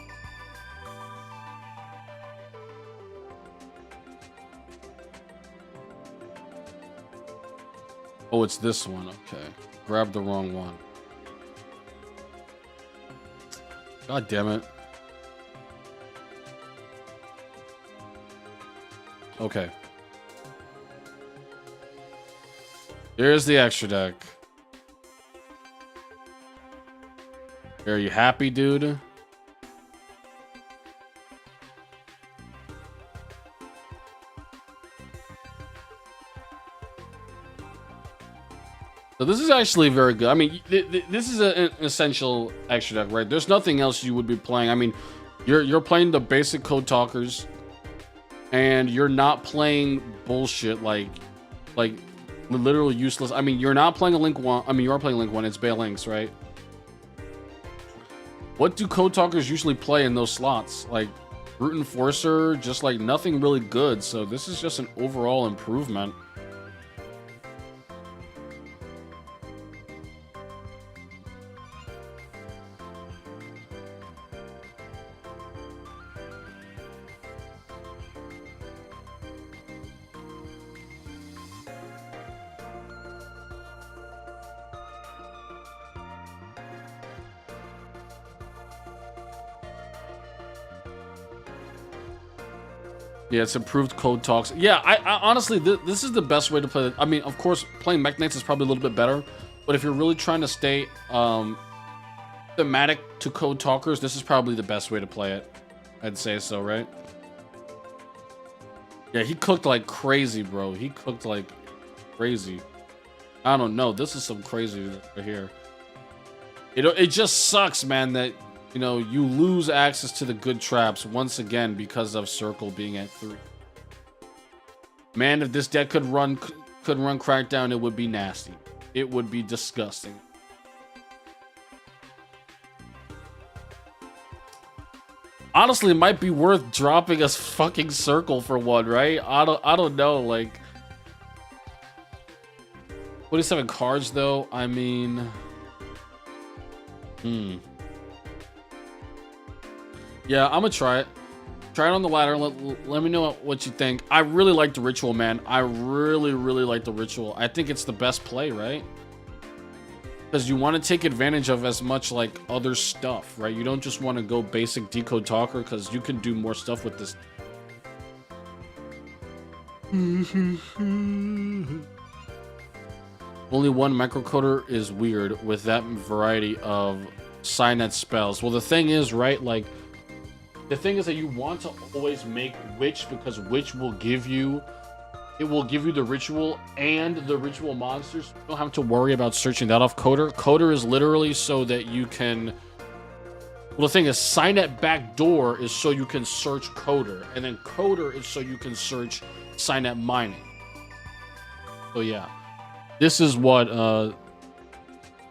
Oh, it's this one. Okay. Grabbed the wrong one. God damn it. Okay. Here's the extra deck. Are you happy, dude? So this is actually very good. I mean, this is an essential extra deck, right? There's nothing else you would be playing. I mean, you're playing the basic Code Talkers, and you're not playing bullshit like literally useless. I mean, you're not playing a Link 1. I mean, you are playing Link 1. It's Bay Links, right? What do Code Talkers usually play in those slots? Like Brute Enforcer, just like nothing really good. So this is just an overall improvement. Yeah, it's improved Code Talks. Yeah, I honestly, this is the best way to play it. I mean, of course, playing Mech Knights is probably a little bit better, but if you're really trying to stay thematic to Code Talkers, this is probably the best way to play it. I'd say so, right? Yeah, he cooked like crazy, bro. He cooked like crazy. I don't know. This is some crazy right here. It just sucks, man, that you know, you lose access to the good traps once again because of Circle being at 3. Man, if this deck could run Crackdown, it would be nasty. It would be disgusting. Honestly, it might be worth dropping a fucking Circle for one, right? I don't know, like 27 cards though. I mean, yeah, I'm gonna try it. Try it on the ladder. Let me know what you think. I really like the Ritual, man. I really like the Ritual. I think it's the best play, right? Because you want to take advantage of as much like other stuff, right? You don't just want to go basic Decode Talker because you can do more stuff with this. Only one microcoder is weird with that variety of Signet spells. Well, the thing is, right, like, the thing is that you want to always make Witch because Witch will give you, it will give you the Ritual and the Ritual monsters. You don't have to worry about searching that off Coder. Coder is literally so that you can, well, the thing is, Signet Backdoor is so you can search Coder, and then Coder is so you can search Signet Mining. So yeah, this is what,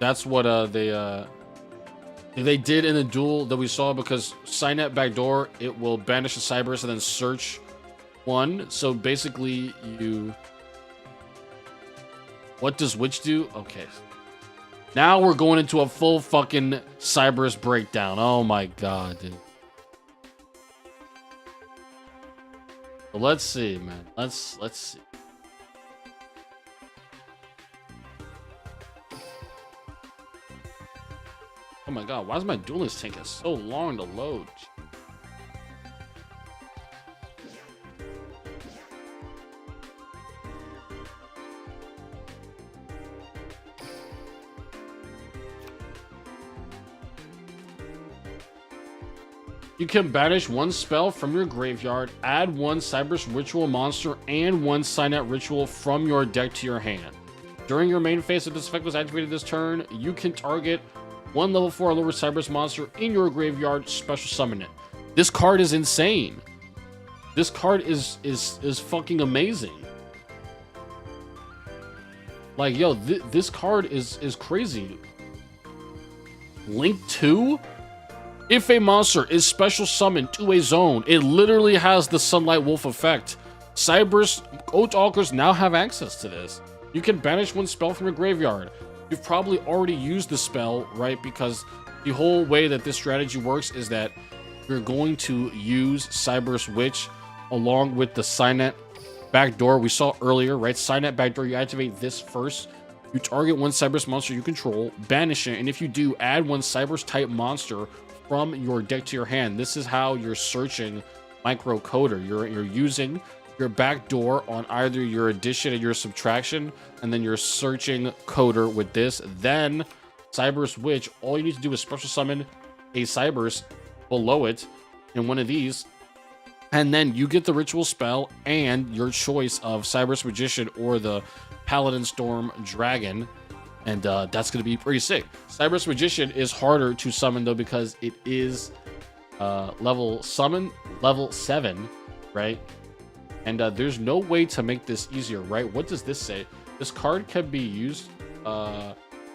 that's what they did in the duel that we saw, because Signet Backdoor, it will banish the Cyberus and then search one. So basically you... What does Witch do? Okay. Now we're going into a full fucking Cyberus breakdown. Oh my god, dude. But let's see, man. Let's see. Oh my god, why is my Duel Links taking so long to load? You can banish one spell from your graveyard, add one Cyberus Ritual monster and one Signet Ritual from your deck to your hand. During your main phase, if this effect was activated this turn, you can target one level 4 or lower Cyberus monster in your graveyard, special summon it. This card is insane. This card is fucking amazing. Like, yo, this card is crazy. Link 2? If a monster is special summoned to a zone, it literally has the Sunlight Wolf effect. Cyberus Codewalkers now have access to this. You can banish one spell from your graveyard. You've probably already used the spell, right? Because the whole way that this strategy works is that you're going to use Cyberus Witch along with the Signet backdoor we saw earlier, right? Signet backdoor, you activate this first. You target one Cyberus monster you control, banish it, and if you do, add one Cyberus type monster from your deck to your hand. This is how you're searching microcoder. You're using your backdoor on either your addition and your subtraction, and then you're searching coder with this. Then Cyberus Witch, all you need to do is special summon a Cyberus below it in one of these, and then you get the ritual spell and your choice of Cyberus Magician or the Paladin Storm Dragon, and that's going to be pretty sick. Cyberus Magician is harder to summon though because it is level 7, right? And there's no way to make this easier, right? What does this say? This card can be used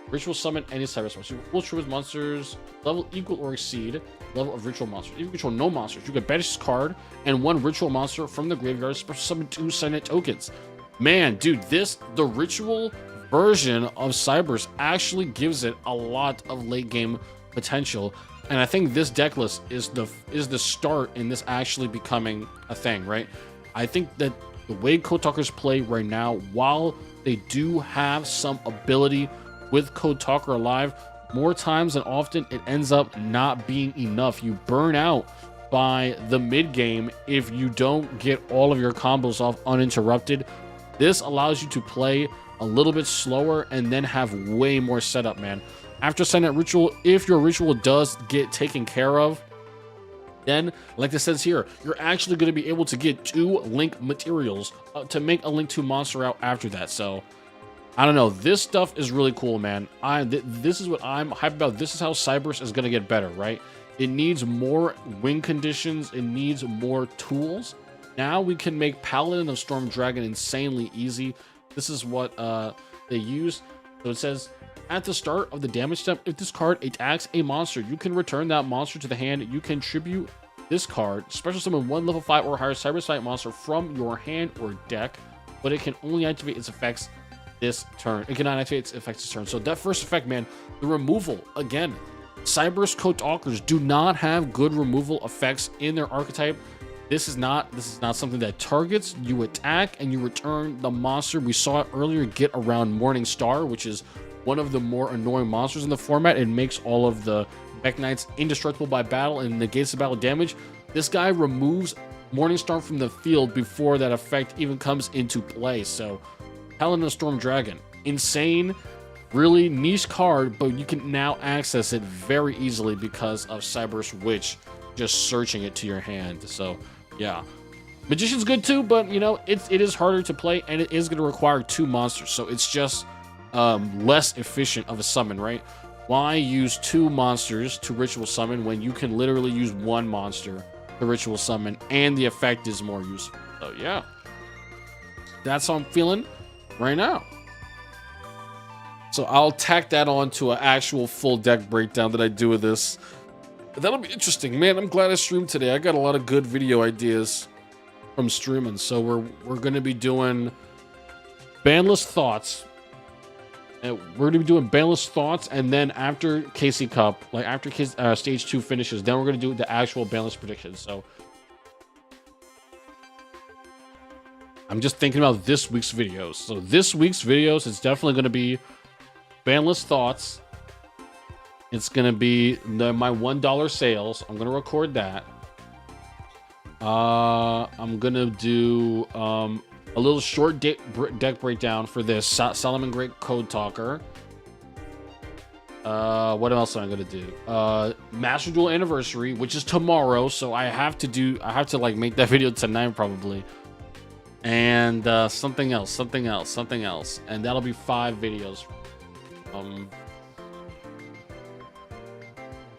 ritual summon any Cyberus monster. Will tribute monsters level equal or exceed level of ritual monsters. If you control no monsters, you can banish this card and one ritual monster from the graveyard, special summon 2 Signet tokens. Man, dude, the ritual version of Cyberus actually gives it a lot of late game potential, and I think this deck list is the start in this actually becoming a thing, right? I think that the way Code Talkers play right now, while they do have some ability with Code Talker Alive, more times than often it ends up not being enough. You burn out by the mid game if you don't get all of your combos off uninterrupted. This allows you to play a little bit slower and then have way more setup, man. After Signet Ritual, if your ritual does get taken care of, then, like it says here, you're actually going to be able to get 2 link materials to make a link 2 monster out after that. So, I don't know. This stuff is really cool, man. This is what I'm hyped about. This is how Cyberus is going to get better, right? It needs more win conditions. It needs more tools. Now we can make Paladin of Storm Dragon insanely easy. This is what they use. So it says, at the start of the damage step, if this card attacks a monster, you can return that monster to the hand. You can tribute this card, special summon 1 level 5 or higher Cyberus type monster from your hand or deck, but it can only activate its effects this turn. It cannot activate its effects this turn. So that first effect, man, the removal, again, Cyberus Code Talkers do not have good removal effects in their archetype. This is not something that targets. You attack and you return the monster. We saw it earlier get around Morning Star, which is one of the more annoying monsters in the format. It makes all of the Mech Knights indestructible by battle and negates the battle damage. This guy removes Morning Star from the field before that effect even comes into play. So Paladin of Storm Dragon, insane, really niche card, but you can now access it very easily because of Cyberus Witch just searching it to your hand. So yeah, Magician's good too, but you know, it is harder to play and it is going to require 2 monsters, so it's just less efficient of a summon, right? Why use 2 monsters to ritual summon when you can literally use 1 monster to ritual summon and the effect is more useful? So yeah, that's how I'm feeling right now. So I'll tack that on to an actual full deck breakdown that I do with this. That'll be interesting, man. I'm glad I streamed today. I got a lot of good video ideas from streaming. So we're going to be doing Bandless Thoughts. And we're going to be doing Bandless Thoughts, and then after KC Cup, like after Stage 2 finishes, then we're going to do the actual Bandless predictions. So I'm just thinking about this week's videos. So this week's videos, it's definitely going to be Bandless Thoughts. It's going to be my $1 sales. I'm going to record that. I'm going to do a little short deck breakdown for this Solomon Great Code Talker. What else am I going to do? Master Duel Anniversary, which is tomorrow. So I have to like make that video tonight probably. And something else. And that'll be 5 videos.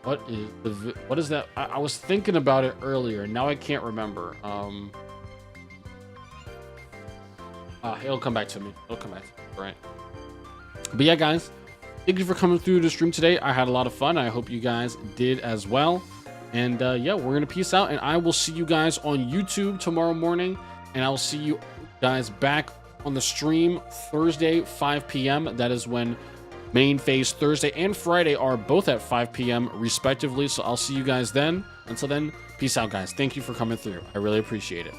what is that? I was thinking about it earlier. Now I can't remember. It'll come back to me. It'll come back to me. Right. But yeah, guys, thank you for coming through the stream today. I had a lot of fun. I hope you guys did as well. And yeah, we're gonna peace out, and I will see you guys on YouTube tomorrow morning, and I will see you guys back on the stream Thursday 5 p.m. That is when main phase Thursday and Friday are both at 5 p.m. respectively. So I'll see you guys then. Until then, peace out, guys. Thank you for coming through. I really appreciate it.